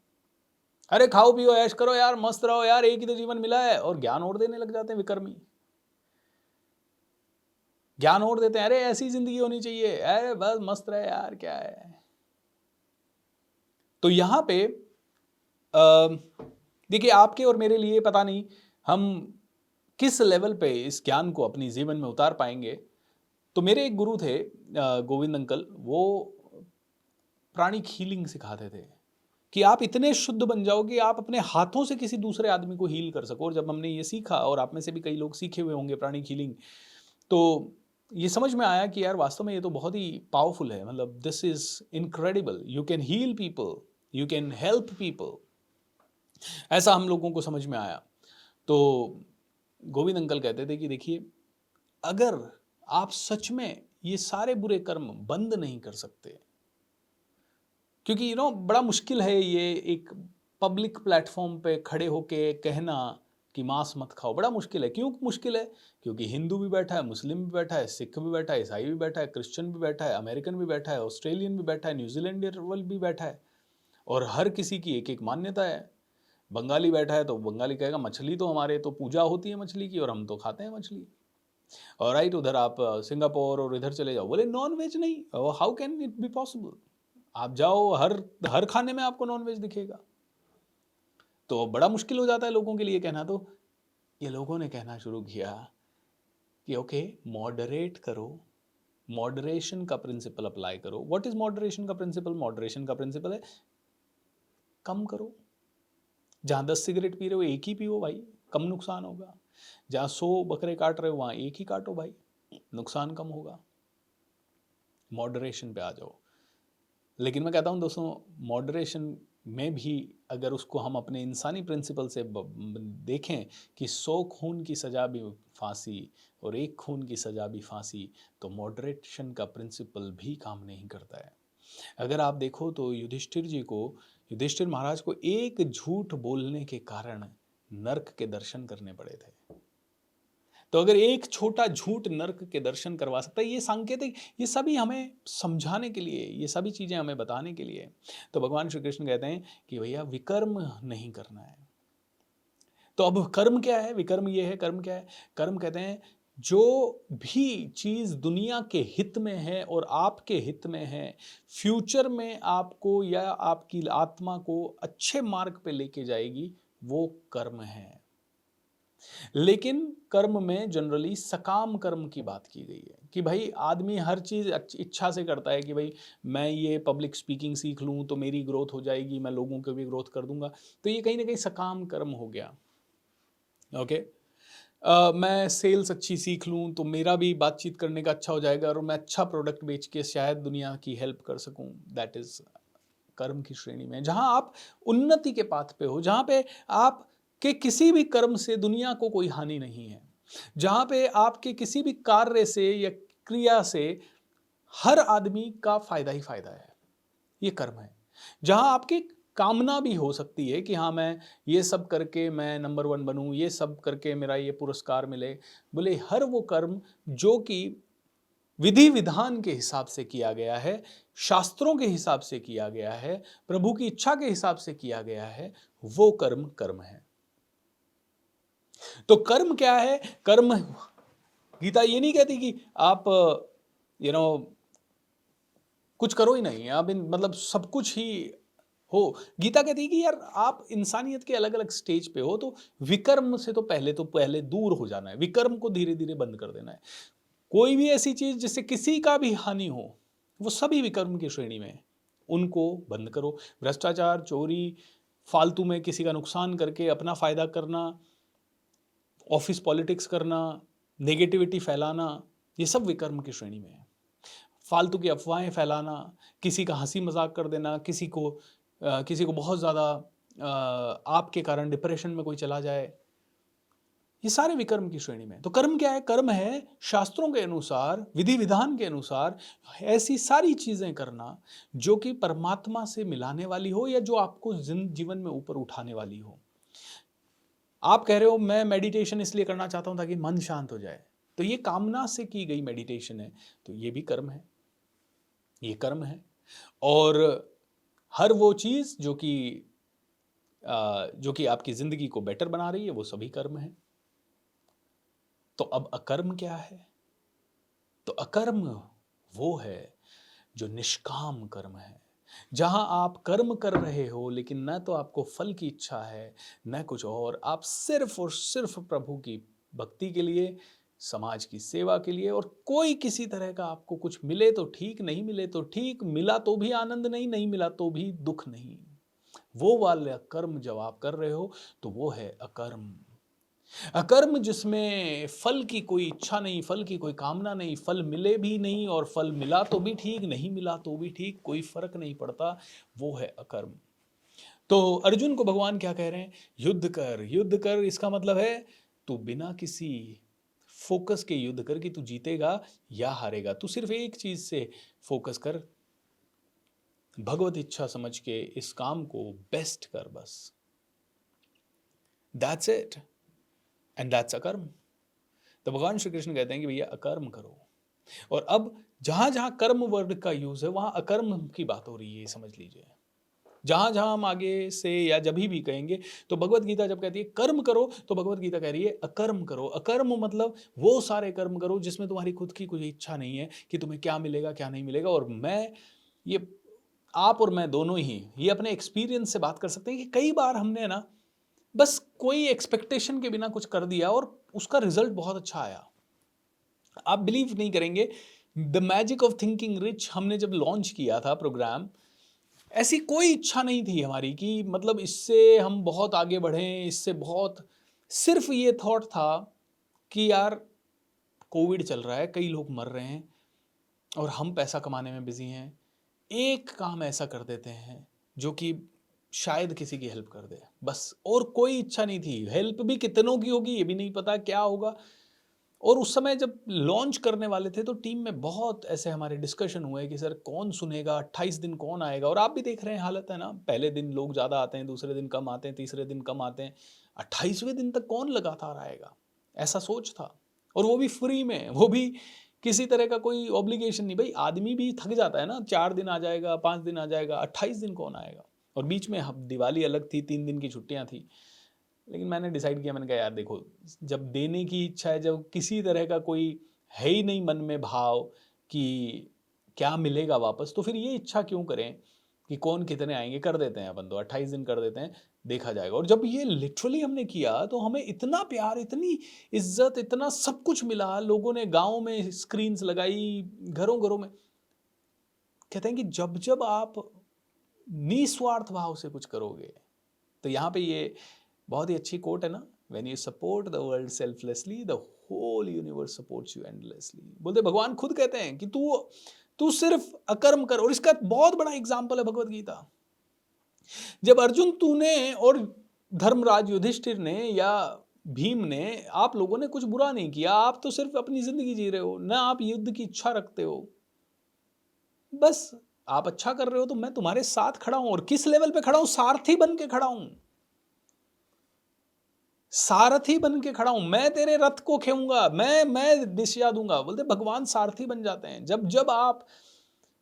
अरे खाओ पियो ऐश करो यार, मस्त रहो यार, एक ही तो जीवन मिला है, और ज्ञान और देने लग जाते हैं विकर्मी। ज्ञान और देते हैं, अरे ऐसी जिंदगी होनी चाहिए, अरे बस मस्त रहे यार, क्या है। तो यहां पे देखिए, आपके और मेरे लिए पता नहीं हम किस लेवल पे इस ज्ञान को अपनी जीवन में उतार पाएंगे। तो मेरे एक गुरु थे, गोविंद अंकल, वो प्राणिक हीलिंग सिखाते थे कि आप इतने शुद्ध बन जाओ कि आप अपने हाथों से किसी दूसरे आदमी को हील कर सको। और जब हमने ये सीखा, और आप में से भी कई लोग सीखे हुए होंगे प्राणिक हीलिंग, तो ये समझ में आया कि यार वास्तव में ये तो बहुत ही पावरफुल है। मतलब this is incredible, you can heal people, you can help people, ऐसा हम लोगों को समझ में आया। तो गोविंद अंकल कहते थे कि देखिए, अगर आप सच में ये सारे बुरे कर्म बंद नहीं कर सकते, क्योंकि बड़ा मुश्किल है ये एक पब्लिक प्लेटफॉर्म पे खड़े होके कहना कि मांस मत खाओ, बड़ा मुश्किल है। क्यों मुश्किल है? क्योंकि हिंदू भी बैठा है, मुस्लिम भी बैठा है, सिख भी बैठा है, ईसाई भी बैठा है, क्रिश्चियन भी बैठा है, अमेरिकन भी बैठा है, ऑस्ट्रेलियन भी बैठा है, न्यूजीलैंडर भी बैठा है, और हर किसी की एक एक मान्यता है। बंगाली बैठा है तो बंगाली कहेगा मछली तो हमारे तो पूजा होती है मछली की, और हम तो खाते हैं मछली। और राइट, उधर आप सिंगापुर और इधर चले जाओ, बोले नॉन वेज नहीं, how can it be possible. आप जाओ, हर हर खाने में आपको नॉन वेज दिखेगा। तो बड़ा मुश्किल हो जाता है लोगों के लिए कहना। तो ये लोगों ने कहना शुरू किया कि ओके, मॉडरेट करो, मॉडरेशन का प्रिंसिपल अप्लाई करो। व्हाट इज मॉडरेशन का प्रिंसिपल? मॉडरेशन का प्रिंसिपल है कम करो। जहां 10 सिगरेट पी रहे हो एक ही पियो भाई, कम नुकसान होगा। जहां 100 बकरे काट रहे हो वहां एक ही काटो भाई, नुकसान कम होगा। मॉडरेशन पे आ जाओ। लेकिन मैं कहता हूँ दोस्तों, मॉडरेशन में भी अगर उसको हम अपने इंसानी प्रिंसिपल से देखें कि 100 खून की सज़ा भी फांसी और 1 खून की सज़ा भी फांसी, तो मॉडरेशन का प्रिंसिपल भी काम नहीं करता है। अगर आप देखो तो युधिष्ठिर महाराज को एक झूठ बोलने के कारण नर्क के दर्शन करने पड़े थे। तो अगर एक छोटा झूठ नर्क के दर्शन करवा सकता है, ये सांकेतिक, ये सभी हमें समझाने के लिए, ये सभी चीजें हमें बताने के लिए। तो भगवान श्री कृष्ण कहते हैं कि भैया विकर्म नहीं करना है। तो अब कर्म क्या है? विकर्म ये है। कर्म क्या है? कर्म कहते हैं जो भी चीज दुनिया के हित में है और आपके हित में है, फ्यूचर में आपको या आपकी आत्मा को अच्छे मार्ग पे लेके जाएगी, वो कर्म है। लेकिन कर्म में जनरली सकाम कर्म की बात की गई है कि भाई आदमी हर चीज़ इच्छा से करता है कि भाई मैं ये पब्लिक स्पीकिंग सीख लूँ तो मेरी ग्रोथ हो जाएगी, मैं लोगों को भी ग्रोथ कर दूंगा। तो ये कहीं ना कहीं सकाम कर्म हो गया। ओके, मैं सेल्स अच्छी सीख लूँ तो मेरा भी बातचीत करने का अच्छा हो जाएगा और मैं अच्छा प्रोडक्ट बेच के शायद दुनिया की हेल्प कर सकूँ। दैट इज़ कर्म की श्रेणी में। जहां आप उन्नति के पाथ पे हो, जहां पे आप के किसी भी कर्म से दुनिया को कोई हानि नहीं है, जहां पे आपके किसी भी कार्य से या क्रिया से हर आदमी का फायदा ही फायदा है, ये कर्म है। जहां आपकी कामना भी हो सकती है कि हाँ मैं ये सब करके मैं नंबर 1 बनूं, ये सब करके मेरा ये पुरस्कार मिले। बोले हर वो कर्म जो कि विधि विधान के हिसाब से किया गया है, शास्त्रों के हिसाब से किया गया है, प्रभु की इच्छा के हिसाब से किया गया है, वो कर्म कर्म है। तो कर्म क्या है? कर्म, गीता ये नहीं कहती कि आप यू नो कुछ करो ही नहीं, आप मतलब सब कुछ ही हो। गीता कहती है कि यार आप इंसानियत के अलग अलग स्टेज पे हो, तो विकर्म से तो पहले दूर हो जाना है, विकर्म को धीरे धीरे बंद कर देना है। कोई भी ऐसी चीज जिससे किसी का भी हानि हो, वो सभी विकर्म की श्रेणी में है, उनको बंद करो। भ्रष्टाचार, चोरी, फालतू में किसी का नुकसान करके अपना फायदा करना, ऑफिस पॉलिटिक्स करना, नेगेटिविटी फैलाना, ये सब विकर्म की श्रेणी में है। फालतू की अफवाहें फैलाना, किसी का हंसी मजाक कर देना, किसी को बहुत ज़्यादा आपके कारण डिप्रेशन में कोई चला जाए, ये सारे विकर्म की श्रेणी में है। तो कर्म क्या है? कर्म है शास्त्रों के अनुसार, विधि विधान के अनुसार ऐसी सारी चीज़ें करना जो कि परमात्मा से मिलाने वाली हो या जो आपको जीवन में ऊपर उठाने वाली हो। आप कह रहे हो मैं मेडिटेशन इसलिए करना चाहता हूं ताकि मन शांत हो जाए, तो ये कामना से की गई मेडिटेशन है, तो ये भी कर्म है, ये कर्म है। और हर वो चीज जो कि आपकी जिंदगी को बेटर बना रही है, वो सभी कर्म है। तो अब अकर्म क्या है? तो अकर्म वो है जो निष्काम कर्म है, जहां आप कर्म कर रहे हो लेकिन न तो आपको फल की इच्छा है न कुछ और, आप सिर्फ और सिर्फ प्रभु की भक्ति के लिए, समाज की सेवा के लिए, और कोई किसी तरह का आपको कुछ मिले तो ठीक, नहीं मिले तो ठीक, मिला तो भी आनंद नहीं, नहीं मिला तो भी दुख नहीं, वो वाला कर्म जब आप कर रहे हो तो वो है अकर्म। अकर्म जिसमें फल की कोई इच्छा नहीं, फल की कोई कामना नहीं, फल मिले भी नहीं और फल मिला तो भी ठीक, नहीं मिला तो भी ठीक, कोई फर्क नहीं पड़ता, वो है अकर्म। तो अर्जुन को भगवान क्या कह रहे हैं? युद्ध कर, युद्ध कर। इसका मतलब है तू बिना किसी फोकस के युद्ध कर कि तू जीतेगा या हारेगा। तू सिर्फ एक चीज से फोकस कर, भगवत इच्छा समझ के इस काम को बेस्ट कर, बस। दैट्स इट, एंड दैट्स अकर्म। तो भगवान श्री कृष्ण कहते हैं कि भैया अकर्म करो। और अब जहां जहां कर्म वर्ड का यूज है वहां अकर्म की बात हो रही है, समझ लीजिए। जहां जहां हम आगे से या जब भी कहेंगे, तो भगवत गीता जब कहती है कर्म करो, तो भगवत गीता कह रही है अकर्म करो। अकर्म मतलब वो सारे कर्म करो जिसमें तुम्हारी खुद की कोई इच्छा नहीं है कि तुम्हें क्या मिलेगा क्या नहीं मिलेगा। और ये आप और मैं दोनों ही ये अपने एक्सपीरियंस से बात कर सकते हैं कि कई बार हमने ना बस कोई एक्सपेक्टेशन के बिना कुछ कर दिया और उसका रिजल्ट बहुत अच्छा आया। आप बिलीव नहीं करेंगे, the magic of thinking rich हमने जब लॉन्च किया था प्रोग्राम, ऐसी कोई इच्छा नहीं थी हमारी कि मतलब इससे हम बहुत आगे बढ़ें, इससे बहुत, सिर्फ ये थॉट था कि यार कोविड चल रहा है, कई लोग मर रहे हैं और हम पैसा कमाने में बिजी हैं, एक काम ऐसा कर देते हैं जो कि शायद किसी की हेल्प कर दे, बस। और कोई इच्छा नहीं थी, हेल्प भी कितनों की होगी ये भी नहीं पता क्या होगा। और उस समय जब लॉन्च करने वाले थे तो टीम में बहुत ऐसे हमारे डिस्कशन हुए कि सर कौन सुनेगा, 28 दिन कौन आएगा। और आप भी देख रहे हैं हालत है ना, पहले दिन लोग ज़्यादा आते हैं, दूसरे दिन कम आते हैं, तीसरे दिन कम आते हैं, 28वें दिन तक कौन लगातार आएगा, ऐसा सोच था। और वो भी फ्री में, वो भी किसी तरह का कोई ऑब्लिगेशन नहीं। भाई आदमी भी थक जाता है ना, 4 दिन आ जाएगा, 5 दिन आ जाएगा, 28 दिन कौन आएगा। और बीच में दिवाली अलग थी, 3 दिन की छुट्टियां थी। लेकिन मैंने डिसाइड किया, मैंने कहा यार देखो, जब देने की इच्छा है, जब किसी तरह का कोई है ही नहीं मन में भाव कि क्या मिलेगा वापस, तो फिर ये इच्छा क्यों करें कि कौन कितने आएंगे। कर देते हैं अपन तो 28 दिन कर देते हैं, देखा जाएगा। और जब ये लिटरली हमने किया तो हमें इतना प्यार, इतनी इज्जत, इतना सब कुछ मिला। लोगों ने गाँव में स्क्रीन्स लगाई, घरों घरों में। कहते हैं कि जब जब आप निस्वार्थ भाव से कुछ करोगे, तो यहाँ पे ये बहुत ही अच्छी कोट है ना, when you support the world selflessly the whole universe supports you endlessly. बोलते भगवान खुद कहते हैं कि तू तू सिर्फ अकर्म कर। और इसका बहुत बड़ा एग्जाम्पल है भगवत गीता। जब अर्जुन तूने और धर्मराज युधिष्ठिर ने या भीम ने, आप लोगों ने कुछ बुरा नहीं किया, आप तो सिर्फ अपनी जिंदगी जी रहे हो ना, आप युद्ध की इच्छा रखते हो, बस आप अच्छा कर रहे हो तो मैं तुम्हारे साथ खड़ा हूं। और किस लेवल पे खड़ा हूं? सारथी बन के खड़ा हूं, सारथी बन के खड़ा हूं। मैं तेरे रथ को खेऊंगा, मैं दिशा दूंगा। बोलते भगवान सारथी बन जाते हैं जब जब आप,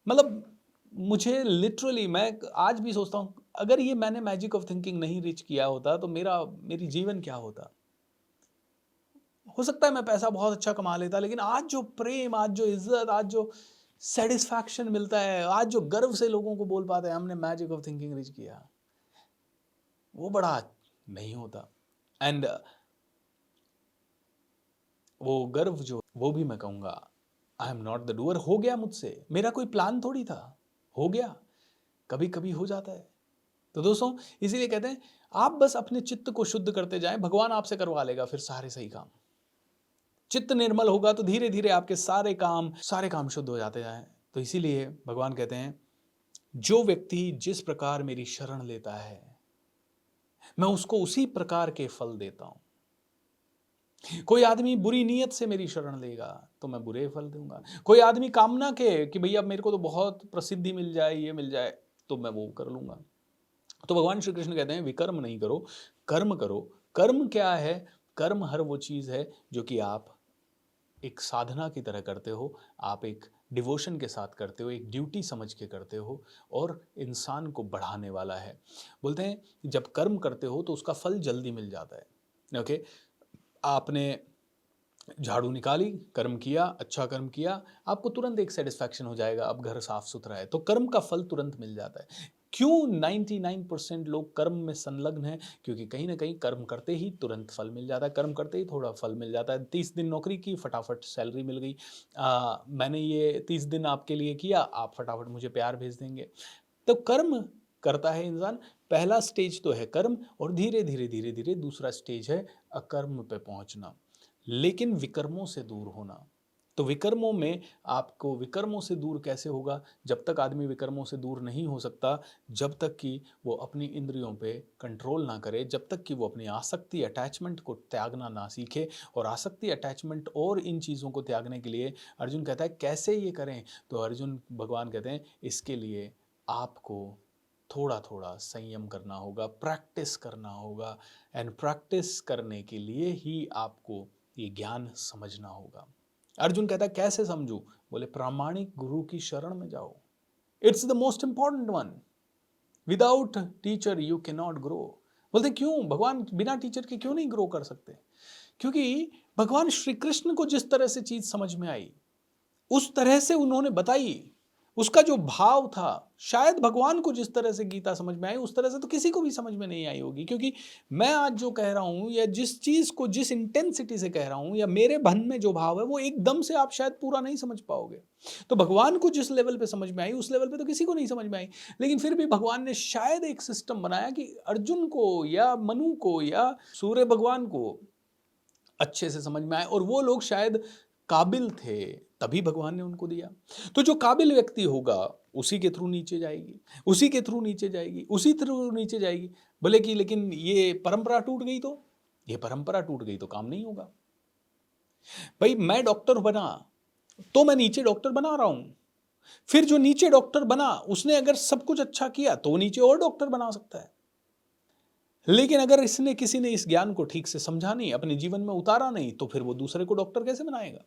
मतलब मुझे लिटरली, मैं आज भी सोचता हूं अगर ये मैंने मैजिक ऑफ थिंकिंग नहीं रीच किया होता तो मेरी जीवन क्या होता। हो सकता है मैं पैसा बहुत अच्छा कमा लेता, लेकिन आज जो प्रेम, आज जो इज्जत, आज जो सेटिस्फैक्शन मिलता है, आज जो गर्व से लोगों को बोल पाते हैं हमने मैजिक ऑफ थिंकिंग रिच किया, वो बड़ा नहीं होता। एंड वो गर्व जो, वो भी मैं कहूँगा आई एम नॉट द डूअर, हो गया मुझसे, मेरा कोई प्लान थोड़ी था, हो गया, कभी कभी हो जाता है। तो दोस्तों इसीलिए कहते हैं आप बस अपने चित्त को शुद्ध करते जाएं, भगवान आपसे करवा लेगा फिर सारे सही काम। चित्त निर्मल होगा तो धीरे धीरे आपके सारे काम शुद्ध हो जाते जाएं। तो इसीलिए भगवान कहते हैं जो व्यक्ति जिस प्रकार मेरी शरण लेता है मैं उसको उसी प्रकार के फल देता हूं। कोई आदमी बुरी नीयत से मेरी शरण लेगा तो मैं बुरे फल दूंगा। कोई आदमी कामना के कि भैया मेरे को तो बहुत प्रसिद्धि मिल जाए, ये मिल जाए, तो मैं वो कर लूंगा। तो भगवान श्री कृष्ण कहते हैं विकर्म नहीं करो, कर्म करो। कर्म क्या है? कर्म हर वो चीज है जो कि आप एक साधना की तरह करते हो, आप एक डिवोशन के साथ करते हो, एक ड्यूटी समझ के करते हो और इंसान को बढ़ाने वाला है। बोलते हैं जब कर्म करते हो तो उसका फल जल्दी मिल जाता है। ओके, आपने झाड़ू निकाली, कर्म किया, अच्छा कर्म किया, आपको तुरंत एक सेटिस्फैक्शन हो जाएगा, अब घर साफ सुथरा है, तो कर्म का फल तुरंत मिल जाता है। क्यों 99% लोग कर्म में संलग्न हैं? क्योंकि कहीं ना कहीं कर्म करते ही तुरंत फल मिल जाता है, कर्म करते ही थोड़ा फल मिल जाता है। 30 दिन नौकरी की, फटाफट सैलरी मिल गई। मैंने ये 30 दिन आपके लिए किया, आप फटाफट मुझे प्यार भेज देंगे। तो कर्म करता है इंसान, पहला स्टेज तो है कर्म, और धीरे धीरे धीरे धीरे दूसरा स्टेज है अकर्म पे पहुंचना, लेकिन विकर्मों से दूर होना। तो विकर्मों में आपको विकर्मों से दूर कैसे होगा? जब तक आदमी विकर्मों से दूर नहीं हो सकता, जब तक कि वो अपनी इंद्रियों पे कंट्रोल ना करे, जब तक कि वो अपनी आसक्ति अटैचमेंट को त्यागना ना सीखे। और आसक्ति अटैचमेंट और इन चीज़ों को त्यागने के लिए अर्जुन कहता है कैसे ये करें? तो अर्जुन भगवान कहते हैं इसके लिए आपको थोड़ा थोड़ा संयम करना होगा, प्रैक्टिस करना होगा। एंड प्रैक्टिस करने के लिए ही आपको ये ज्ञान समझना होगा। अर्जुन कहता है कैसे समझूं? बोले प्रामाणिक गुरु की शरण में जाओ, it's the most important one. Without teacher you can not grow. बोलते क्यों? भगवान बिना टीचर के क्यों नहीं ग्रो कर सकते? क्योंकि भगवान श्री कृष्ण को जिस तरह से चीज समझ में आई उस तरह से उन्होंने बताई, उसका जो भाव था, शायद भगवान को जिस तरह से गीता समझ में आई उस तरह से तो किसी को भी समझ में नहीं आई होगी। क्योंकि मैं आज जो कह रहा हूं या जिस चीज को जिस इंटेंसिटी से कह रहा हूं या मेरे मन में जो भाव है वो एकदम से आप शायद पूरा नहीं समझ पाओगे। तो भगवान को जिस लेवल पे समझ में आई उस लेवल पे तो किसी को नहीं समझ में आई। लेकिन फिर भी भगवान ने शायद एक सिस्टम बनाया कि अर्जुन को या मनु को या सूर्य भगवान को अच्छे से समझ में आए, और वो लोग शायद काबिल थे तभी भगवान ने उनको दिया। तो जो काबिल व्यक्ति होगा उसी के थ्रू नीचे जाएगी, उसी के थ्रू नीचे जाएगी, उसी थ्रू नीचे जाएगी। भले कि लेकिन ये परंपरा टूट गई तो, ये परंपरा टूट गई तो काम नहीं होगा। भाई मैं डॉक्टर बना तो मैं नीचे डॉक्टर बना रहा हूं, फिर जो नीचे डॉक्टर बना उसने अगर सब कुछ अच्छा किया तो वो नीचे और डॉक्टर बना सकता है। लेकिन अगर इसने किसी ने इस ज्ञान को ठीक से समझा नहीं, अपने जीवन में उतारा नहीं, तो फिर वो दूसरे को डॉक्टर कैसे बनाएगा?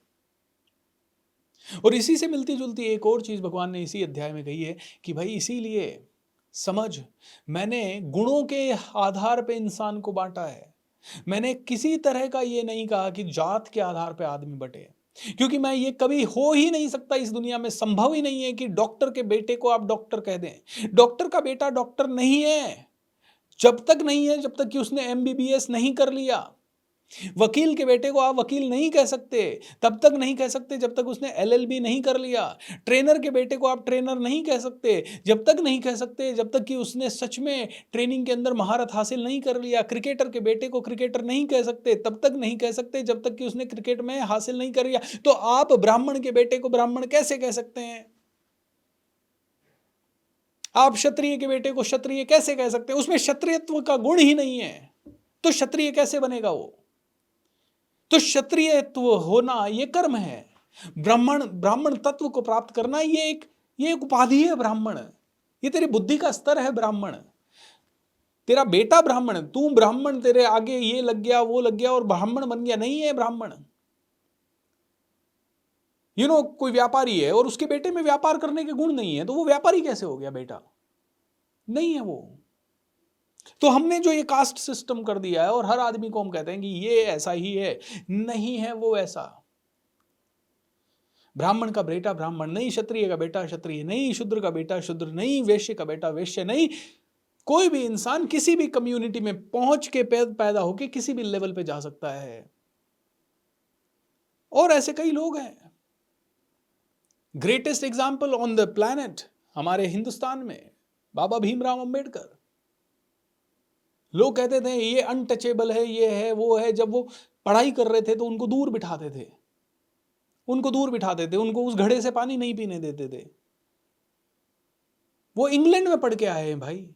और इसी से मिलती जुलती एक और चीज भगवान ने इसी अध्याय में कही है कि भाई इसीलिए समझ, मैंने गुणों के आधार पे इंसान को बांटा है। मैंने किसी तरह का ये नहीं कहा कि जात के आधार पे आदमी बटे, क्योंकि मैं ये कभी हो ही नहीं सकता, इस दुनिया में संभव ही नहीं है कि डॉक्टर के बेटे को आप डॉक्टर कह दें। डॉक्टर का बेटा डॉक्टर नहीं है जब तक नहीं है, जब तक कि उसने एमबीबीएस नहीं कर लिया। वकील के बेटे को आप वकील नहीं कह सकते, तब तक नहीं कह सकते जब तक उसने एलएलबी नहीं कर लिया। ट्रेनर के बेटे को आप ट्रेनर नहीं कह सकते, जब तक नहीं कह सकते जब तक कि उसने सच में ट्रेनिंग के अंदर महारत हासिल नहीं कर लिया। क्रिकेटर के बेटे को क्रिकेटर नहीं कह सकते, तब तक नहीं कह सकते जब तक कि उसने क्रिकेट में हासिल नहीं कर लिया। तो आप ब्राह्मण के बेटे को ब्राह्मण कैसे कह सकते हैं? आप क्षत्रिय के बेटे को क्षत्रिय कैसे कह सकते हैं? उसमें क्षत्रियत्व का गुण ही नहीं है, तो क्षत्रिय कैसे बनेगा वो? तो क्षत्रियत्व होना ये कर्म है। ब्राह्मण तत्व को प्राप्त करना ये एक उपाधि है। ब्राह्मण ये तेरी बुद्धि का स्तर है। ब्राह्मण तेरा बेटा ब्राह्मण, तू ब्राह्मण, तेरे आगे ये लग गया वो लग गया और ब्राह्मण बन गया, नहीं है ब्राह्मण। कोई व्यापारी है और उसके बेटे में व्यापार करने के गुण नहीं है, तो वो व्यापारी कैसे हो गया? बेटा नहीं है वो। तो हमने जो ये कास्ट सिस्टम कर दिया है और हर आदमी को हम कहते हैं कि ये ऐसा ही है, नहीं है वो ऐसा। ब्राह्मण का बेटा ब्राह्मण नहीं, क्षत्रिय का बेटा क्षत्रिय नहीं, शूद्र का बेटा शूद्र नहीं, वैश्य का बेटा वैश्य नहीं। कोई भी इंसान किसी भी कम्युनिटी में पहुंच के पैदा होके किसी भी लेवल पे जा सकता है। और ऐसे कई लोग हैं। Greatest example on the planet हमारे हिंदुस्तान में बाबा भीमराव अंबेडकर। लोग कहते थे ये अनटचेबल है, ये है वो है। जब वो पढ़ाई कर रहे थे तो उनको दूर बिठाते थे, उनको उस घड़े से पानी नहीं पीने देते थे। वो इंग्लैंड में पढ़ के आए हैं भाई,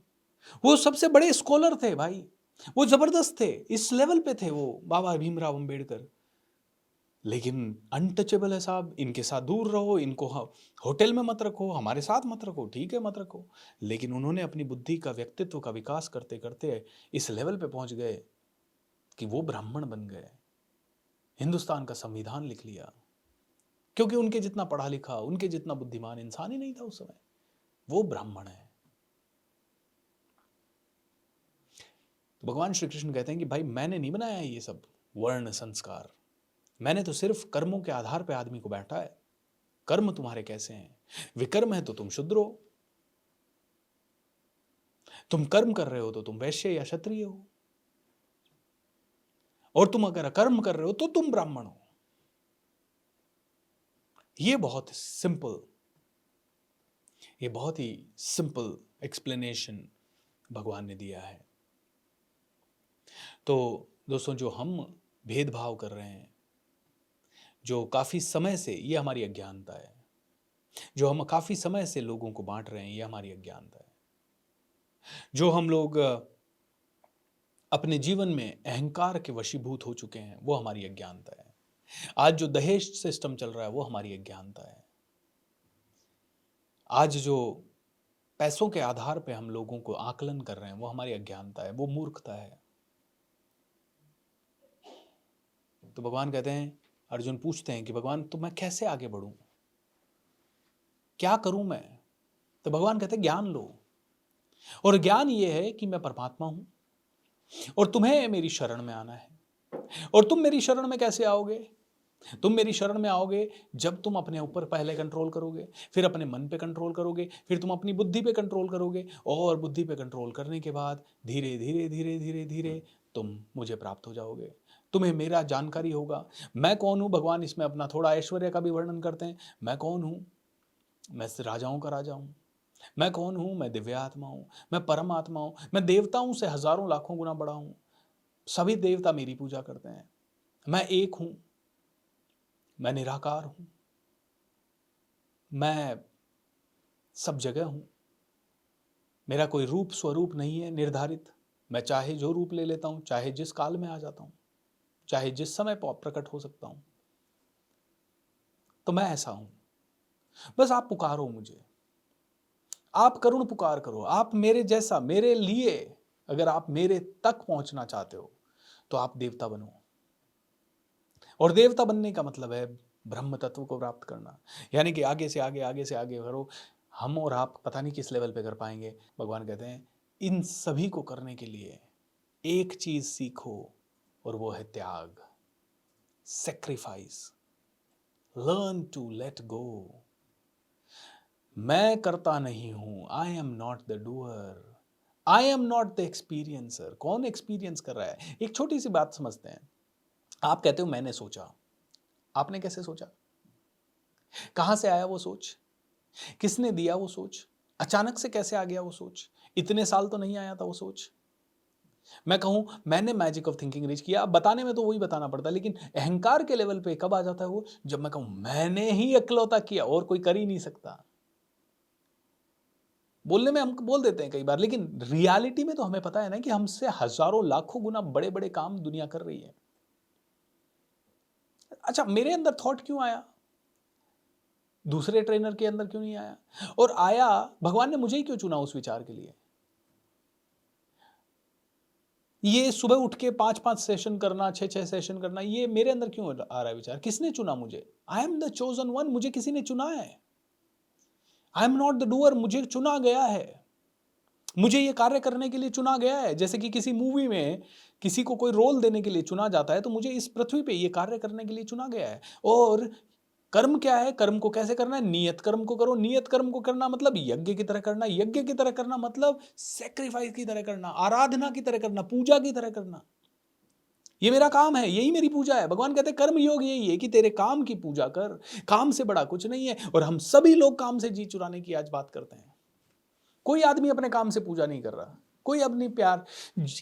वो सबसे बड़े स्कॉलर थे भाई, वो जबरदस्त थे, इस लेवल पे थे वो बाबा भीमराव अंबेडकर। लेकिन अनटचेबल है साहब, इनके साथ दूर रहो, इनको होटल में मत रखो, हमारे साथ मत रखो, ठीक है मत रखो। लेकिन उन्होंने अपनी बुद्धि का, व्यक्तित्व का विकास करते करते इस लेवल पे पहुंच गए कि वो ब्राह्मण बन गए, हिंदुस्तान का संविधान लिख लिया। क्योंकि उनके जितना पढ़ा लिखा, उनके जितना बुद्धिमान इंसान ही नहीं था उस समय, वो ब्राह्मण है। तो भगवान श्री कृष्ण कहते हैं कि भाई मैंने नहीं बनाया ये सब वर्ण संस्कार, मैंने तो सिर्फ कर्मों के आधार पर आदमी को बैठा है। कर्म तुम्हारे कैसे हैं? विकर्म है तो तुम शूद्र हो, तुम कर्म कर रहे हो तो तुम वैश्य या क्षत्रिय हो, और तुम अगर अकर्म कर रहे हो तो तुम ब्राह्मण हो। ये बहुत ही सिंपल एक्सप्लेनेशन भगवान ने दिया है। तो दोस्तों, जो हम भेदभाव कर रहे हैं, जो काफी समय से, ये हमारी अज्ञानता है। जो हम काफी समय से लोगों को बांट रहे हैं, ये हमारी अज्ञानता है। जो हम लोग अपने जीवन में अहंकार के वशीभूत हो चुके हैं, वो हमारी अज्ञानता है। आज जो दहेज सिस्टम चल रहा है, वो हमारी अज्ञानता है। आज जो पैसों के आधार पे हम लोगों को आकलन कर रहे हैं, वो हमारी अज्ञानता है, वो मूर्खता है। तो भगवान कहते हैं, अर्जुन पूछते हैं कि भगवान तो मैं कैसे आगे बढ़ूं, क्या करूं मैं? तो भगवान कहते हैं ज्ञान लो, और ज्ञान ये है कि मैं परमात्मा हूं और तुम्हें मेरी शरण में आना है। और तुम मेरी शरण में कैसे आओगे? तुम मेरी शरण में आओगे जब तुम अपने ऊपर पहले कंट्रोल करोगे, फिर अपने मन पे कंट्रोल करोगे, फिर तुम अपनी बुद्धि पे कंट्रोल करोगे, और बुद्धि पे कंट्रोल करने के बाद धीरे धीरे धीरे धीरे धीरे तुम मुझे प्राप्त हो जाओगे। तुम्हें मेरा जानकारी होगा, मैं कौन हूँ। भगवान इसमें अपना थोड़ा ऐश्वर्य का भी वर्णन करते हैं। मैं कौन हूँ? मैं राजाओं का राजा हूँ। मैं कौन हूँ? मैं दिव्य आत्मा हूँ, मैं परम आत्मा हूँ, मैं देवताओं से हजारों लाखों गुना बड़ा हूँ। सभी देवता मेरी पूजा करते हैं। मैं एक हूँ, मैं निराकार हूं, मैं सब जगह हूं। मेरा कोई रूप स्वरूप नहीं है निर्धारित। मैं चाहे जो रूप ले लेता हूं, चाहे जिस काल में आ जाता हूं, चाहे जिस समय प्रकट हो सकता हूं। तो मैं ऐसा हूं। बस आप पुकारो मुझे, आप करुण पुकार करो। आप मेरे जैसा, मेरे लिए अगर आप मेरे तक पहुंचना चाहते हो तो आप देवता बनो। और देवता बनने का मतलब है ब्रह्म तत्व को प्राप्त करना, यानी कि आगे से आगे, आगे से आगे करो। हम और आप पता नहीं किस लेवल पे कर पाएंगे। भगवान कहते हैं इन सभी को करने के लिए एक चीज सीखो, और वो है त्याग, sacrifice. Learn to let go. मैं करता नहीं हूं, I am not the doer, I am not the experiencer. कौन एक्सपीरियंस कर रहा है? एक छोटी सी बात समझते हैं। आप कहते हो मैंने सोचा, आपने कैसे सोचा? कहां से आया वो सोच? किसने दिया वो सोच? अचानक से कैसे आ गया वो सोच? इतने साल तो नहीं आया था वो सोच। मैं कहूं मैंने मैजिक ऑफ थिंकिंग रीच किया, अब बताने में तो वही बताना पड़ता है, लेकिन अहंकार के लेवल पे कब आ जाता है वो? जब मैं कहूं मैंने ही इकलौता किया और कोई कर ही नहीं सकता। बोलने में हम बोल देते हैं कई बार, लेकिन रियलिटी में तो हमें पता है ना कि हमसे हजारों लाखों गुना बड़े बड़े काम दुनिया कर रही है। अच्छा, मेरे अंदर थॉट क्यों आया? दूसरे ट्रेनर के अंदर क्यों नहीं आया? और आया, भगवान ने मुझे ही क्यों चुना उस विचार के लिए? ये सुबह उठ के 5-5 सेशन करना, 6-6 सेशन करना, ये मेरे अंदर क्यों आ रहा है विचार? किसने चुना मुझे? I am the chosen one, मुझे किसी ने चुना है। आई एम नॉट द डूअर, मुझे चुना गया है। मुझे ये कार्य करने के लिए चुना गया है। जैसे कि किसी मूवी में किसी को कोई रोल देने के लिए चुना जाता है, तो मुझे इस पृथ्वी पे ये कार्य करने के लिए चुना गया है। और कर्म क्या है? कर्म को कैसे करना है? नियत कर्म को करो। नियत कर्म को करना मतलब यज्ञ की तरह करना। यज्ञ की तरह करना मतलब सैक्रिफाइस की तरह करना, आराधना की तरह करना, पूजा की तरह करना। ये मेरा काम है, यही मेरी पूजा है। भगवान कहते हैं कर्म योग यही है कि तेरे काम की पूजा कर। काम से बड़ा कुछ नहीं है। और हम सभी लोग काम से जी चुराने की आज बात करते हैं। कोई आदमी अपने काम से पूजा नहीं कर रहा। कोई अपनी प्यार,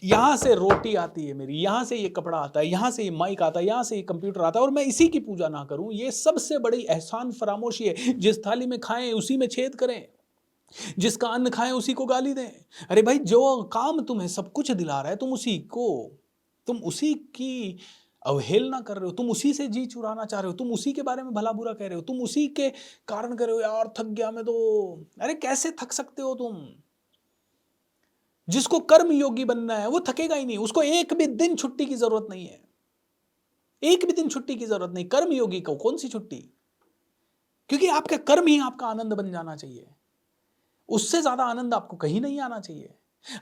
यहां से रोटी आती है मेरी, यहां से ये कपड़ा आता है, यहां से ये माइक आता है, यहां से ये कंप्यूटर आता है, और मैं इसी की पूजा ना करूं, ये सबसे बड़ी एहसान फरामोशी है। जिस थाली में खाएं उसी में छेद करें, जिसका अन्न खाएं उसी को गाली दें। अरे भाई, जो काम तुम्हें सब कुछ दिला रहा है, तुम उसी की अवहेलना कर रहे हो, तुम उसी से जी चुराना चाह रहे हो, तुम उसी के बारे में भला बुरा कह रहे हो, तुम उसी के कारण कर रहे हो। यार थक गया मैं तो। अरे कैसे थक सकते हो तुम? जिसको कर्म योगी बनना है वो थकेगा ही नहीं। उसको एक भी दिन छुट्टी की जरूरत नहीं है। एक भी दिन छुट्टी की जरूरत नहीं। कर्म योगी को कौन सी छुट्टी? क्योंकि आपका कर्म ही आपका आनंद बन जाना चाहिए। उससे ज्यादा आनंद आपको कहीं नहीं आना चाहिए।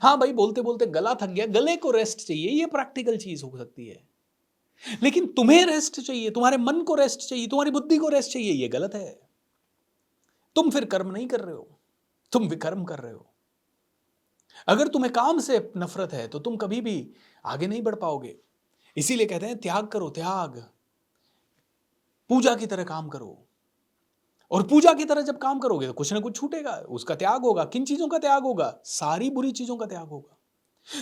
हाँ भाई, बोलते बोलते गला थक गया, गले को रेस्ट चाहिए, ये प्रैक्टिकल चीज हो सकती है। लेकिन तुम्हें रेस्ट चाहिए, तुम्हारे मन को रेस्ट चाहिए, तुम्हारी बुद्धि को रेस्ट चाहिए, ये गलत है। तुम फिर कर्म नहीं कर रहे हो, तुम विकर्म कर रहे हो। अगर तुम्हें काम से नफरत है तो तुम कभी भी आगे नहीं बढ़ पाओगे। इसीलिए कहते हैं त्याग करो, त्याग। पूजा की तरह काम करो। और पूजा की तरह जब काम करोगे तो कुछ ना कुछ छूटेगा, उसका त्याग होगा। किन चीजों का त्याग होगा? सारी बुरी चीजों का त्याग होगा,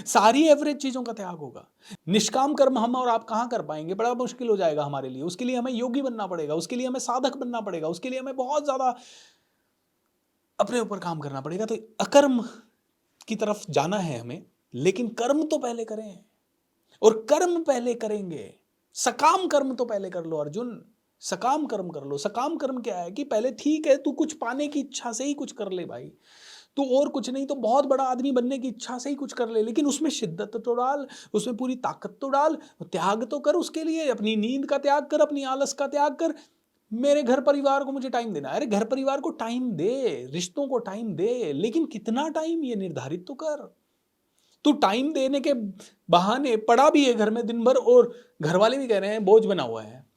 सारी एवरेज चीजों का त्याग होगा। निष्काम कर्म हम और आप कहां कर पाएंगे? बड़ा मुश्किल हो जाएगा हमारे लिए। उसके लिए हमें योगी बनना पड़ेगा, उसके लिए हमें साधक बनना पड़ेगा, उसके लिए हमें बहुत ज्यादा अपने ऊपर काम करना पड़ेगा। तो अकर्म की तरफ जाना है हमें, लेकिन कर्म तो पहले करें। और कर्म पहले करेंगे, सकाम कर्म तो पहले कर लो अर्जुन। सकाम कर्म कर लो। सकाम कर्म क्या है कि पहले ठीक है, तू कुछ पाने की इच्छा से ही कुछ कर ले भाई। तू और कुछ नहीं तो बहुत बड़ा आदमी बनने की इच्छा से ही कुछ कर ले, लेकिन उसमें शिद्दत तो डाल, उसमें पूरी ताकत तो डाल, त्याग तो कर उसके लिए। अपनी नींद का त्याग कर, अपनी आलस का त्याग कर। मेरे घर परिवार को मुझे टाइम देना है। अरे घर परिवार को टाइम दे, रिश्तों को टाइम दे, लेकिन कितना टाइम ये निर्धारित तो कर। तू टाइम देने के बहाने पड़ा भी है घर में दिन भर, और घर वाले भी कह रहे हैं बोझ बना हुआ है।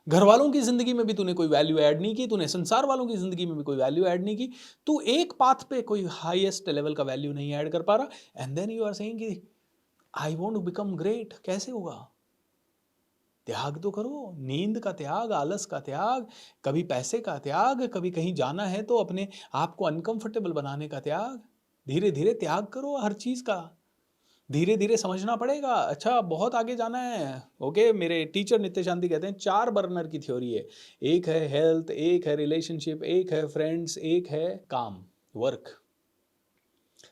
घर वालों की जिंदगी में भी तूने कोई वैल्यू ऐड नहीं की, तूने संसार वालों की जिंदगी में भी कोई वैल्यू ऐड नहीं की। तू एक पाथ पे कोई हाईएस्ट लेवल का वैल्यू नहीं ऐड कर पा रहा, and then you are saying कि I want to become great. कैसे होगा? त्याग तो करो। नींद का त्याग, आलस का त्याग, कभी पैसे का त्याग, कभी कहीं जाना है तो अपने आप को अनकंफर्टेबल बनाने का त्याग। धीरे धीरे त्याग करो हर चीज का। धीरे धीरे समझना पड़ेगा। अच्छा, बहुत आगे जाना है। ओके, मेरे टीचर नित्य शांति कहते हैं 4 बर्नर की थ्योरी है। एक है हेल्थ, एक है रिलेशनशिप, एक है फ्रेंड्स, एक है काम, वर्क।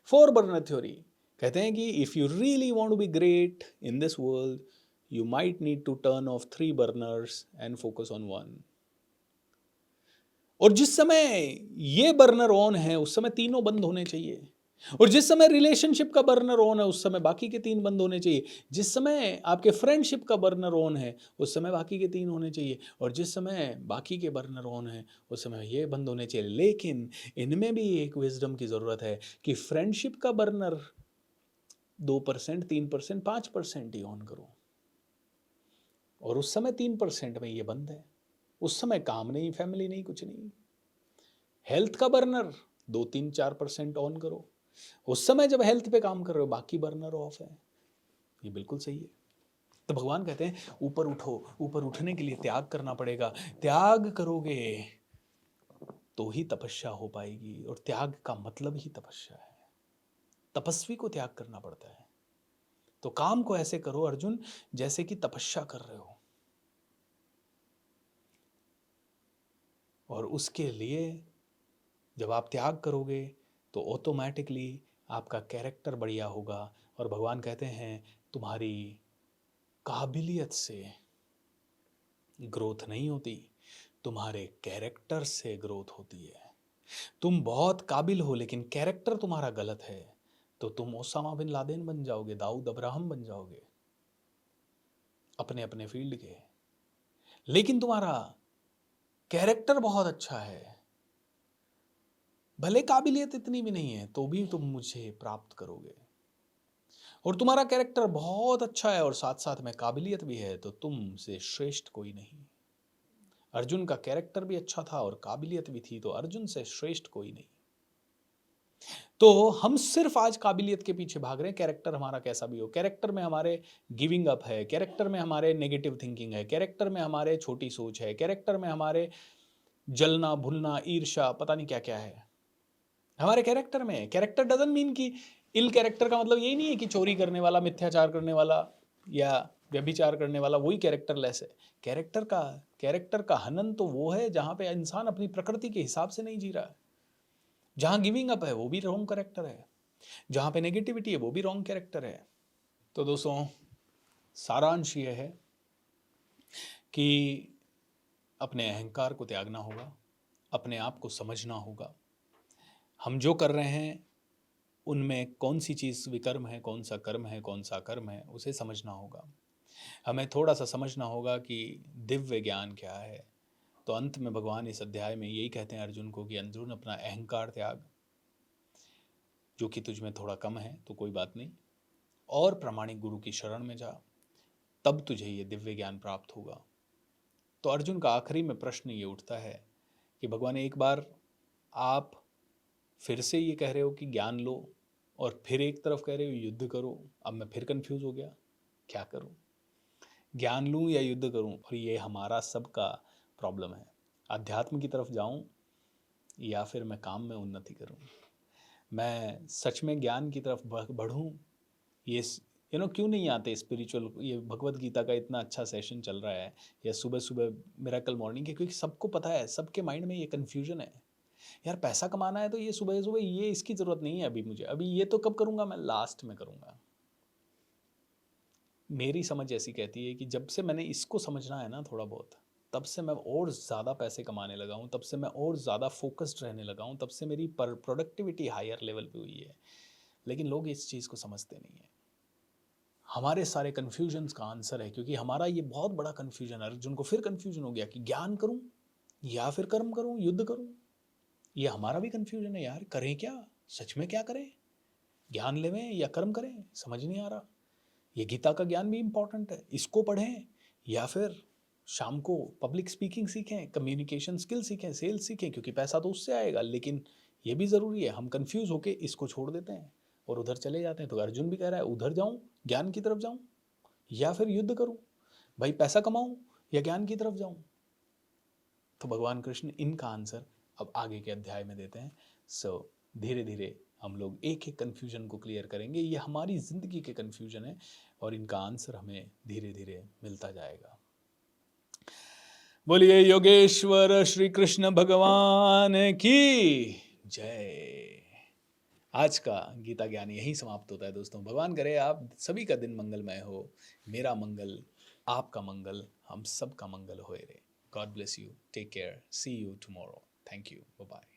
4 बर्नर थ्योरी कहते हैं कि if you really want to be great in this world, you might need to turn off 3 burners and focus on one. और जिस समय ये बर्नर ऑन है उस समय तीनों बंद होने चाहिए। और जिस समय रिलेशनशिप का बर्नर ऑन है उस समय बाकी के 3 बंद होने चाहिए। जिस समय आपके फ्रेंडशिप का बर्नर ऑन है उस समय बाकी के 3 होने चाहिए। और जिस समय बाकी के बर्नर ऑन है उस समय ये बंद होने चाहिए। लेकिन इनमें भी एक विजडम की जरूरत है कि फ्रेंडशिप का बर्नर 2%, 3%, 5% ही ऑन करो, और उस समय 3% में ये बंद है। उस समय काम नहीं, फैमिली नहीं, कुछ नहीं। हेल्थ का बर्नर 2, 3, 4% ऑन करो। उस समय जब हेल्थ पे काम कर रहे हो बाकी बर्नर ऑफ है। ये बिल्कुल सही है। तो भगवान कहते हैं ऊपर उठो। ऊपर उठने के लिए त्याग करना पड़ेगा। त्याग करोगे तो ही तपस्या हो पाएगी, और त्याग का मतलब ही तपस्या है। तपस्वी को त्याग करना पड़ता है। तो काम को ऐसे करो अर्जुन जैसे कि तपस्या कर रहे हो। और उसके लिए जब आप त्याग करोगे तो ऑटोमेटिकली आपका कैरेक्टर बढ़िया होगा। और भगवान कहते हैं तुम्हारी काबिलियत से ग्रोथ नहीं होती, तुम्हारे कैरेक्टर से ग्रोथ होती है। तुम बहुत काबिल हो लेकिन कैरेक्टर तुम्हारा गलत है तो तुम ओसामा बिन लादेन बन जाओगे, दाऊद अब्राहम बन जाओगे अपने अपने फील्ड के। लेकिन तुम्हारा कैरेक्टर बहुत अच्छा है, भले काबिलियत इतनी भी नहीं है तो भी तुम मुझे प्राप्त करोगे, और तुम्हारा कैरेक्टर बहुत अच्छा है और साथ साथ में काबिलियत भी है, तो तुमसे श्रेष्ठ कोई नहीं। अर्जुन का कैरेक्टर भी अच्छा था और काबिलियत भी थी, तो अर्जुन से श्रेष्ठ कोई नहीं। तो हम सिर्फ आज काबिलियत के पीछे भाग रहे हैं, कैरेक्टर हमारा कैसा भी हो, कैरेक्टर में हमारे गिविंग अप है, कैरेक्टर में हमारे नेगेटिव थिंकिंग है, कैरेक्टर में हमारे छोटी सोच है, कैरेक्टर में हमारे जलना भूलना ईर्ष्या पता नहीं क्या क्या है हमारे कैरेक्टर में। कैरेक्टर डजंट मीन कि इल कैरेक्टर का मतलब यही नहीं है कि चोरी करने वाला, मिथ्याचार करने वाला या व्यभिचार करने वाला वही कैरेक्टर लेस है। कैरेक्टर का हनन तो वो है जहां पे इंसान अपनी प्रकृति के हिसाब से नहीं जी रहा है। जहां गिविंग अप है वो भी रॉन्ग कैरेक्टर है, जहां पे नेगेटिविटी है वो भी रॉन्ग कैरेक्टर है। तो दोस्तों, सारांश ये है कि अपने अहंकार को त्यागना होगा, अपने आप को समझना होगा, हम जो कर रहे हैं उनमें कौन सी चीज़ विकर्म है, कौन सा कर्म है, कौन सा कर्म है, उसे समझना होगा। हमें थोड़ा सा समझना होगा कि दिव्य ज्ञान क्या है। तो अंत में भगवान इस अध्याय में यही कहते हैं अर्जुन को कि अर्जुन, अपना अहंकार त्याग, जो कि तुझ में थोड़ा कम है तो कोई बात नहीं, और प्रामाणिक गुरु की शरण में जा, तब तुझे ये दिव्य ज्ञान प्राप्त होगा। तो अर्जुन का आखिरी में प्रश्न ये उठता है कि भगवान, एक बार आप फिर से ये कह रहे हो कि ज्ञान लो, और फिर एक तरफ कह रहे हो युद्ध करो। अब मैं फिर कंफ्यूज हो गया, क्या करूं, ज्ञान लूं या युद्ध करूं? और ये हमारा सबका प्रॉब्लम है। अध्यात्म की तरफ जाऊं या फिर मैं काम में उन्नति करूं, मैं सच में ज्ञान की तरफ बढ़ूं। ये क्यों नहीं आते स्पिरिचुअल, ये भगवत गीता का इतना अच्छा सेशन चल रहा है, या सुबह सुबह मिरेकल मॉर्निंग के, क्योंकि सबको पता है, सबके माइंड में ये कन्फ्यूजन है, यार पैसा कमाना है तो ये सुबह सुबह ये इसकी ज़रूरत नहीं है अभी मुझे, अभी ये तो कब करूँगा, मैं लास्ट में करूँगा। मेरी समझ ऐसी कहती है कि जब से मैंने इसको समझना है ना थोड़ा बहुत, तब से मैं और ज़्यादा पैसे कमाने लगा हूँ, तब से मैं और ज़्यादा फोकस्ड रहने लगा हूँ, तब से मेरी प्रोडक्टिविटी हायर लेवल पे हुई है। लेकिन लोग इस चीज़ को समझते नहीं है। हमारे सारे कन्फ्यूजन्स का आंसर है, क्योंकि हमारा ये बहुत बड़ा कन्फ्यूजन है। अर्जुन को फिर कन्फ्यूजन हो गया कि ज्ञान करूँ या फिर कर्म करूँ, युद्ध करूँ। ये हमारा भी कन्फ्यूजन है यार, करें क्या, सच में क्या करें, ज्ञान लेवें या कर्म करें, समझ नहीं आ रहा। ये गीता का ज्ञान भी इम्पॉर्टेंट है, इसको पढ़ें या फिर शाम को पब्लिक स्पीकिंग सीखें, कम्युनिकेशन स्किल सीखें, सेल्स सीखें, क्योंकि पैसा तो उससे आएगा, लेकिन ये भी ज़रूरी है। हम कंफ्यूज होके इसको छोड़ देते हैं और उधर चले जाते हैं। तो अर्जुन भी कह रहा है, उधर जाऊँ, ज्ञान की तरफ जाऊँ या फिर युद्ध करूँ, भाई पैसा कमाऊँ या ज्ञान की तरफ जाऊँ? तो भगवान कृष्ण इनका आंसर अब आगे के अध्याय में देते हैं। सो धीरे धीरे हम लोग एक एक कन्फ्यूजन को क्लियर करेंगे। ये हमारी ज़िंदगी के कन्फ्यूजन है और इनका आंसर हमें धीरे धीरे मिलता जाएगा। बोलिए योगेश्वर श्री कृष्ण भगवान की जय। आज का गीता ज्ञान यहीं समाप्त होता है दोस्तों। भगवान करे आप सभी का दिन मंगलमय हो, मेरा मंगल, आपका मंगल, हम सब का मंगल होए रे। God bless you, take care, see you tomorrow. Thank you, bye bye.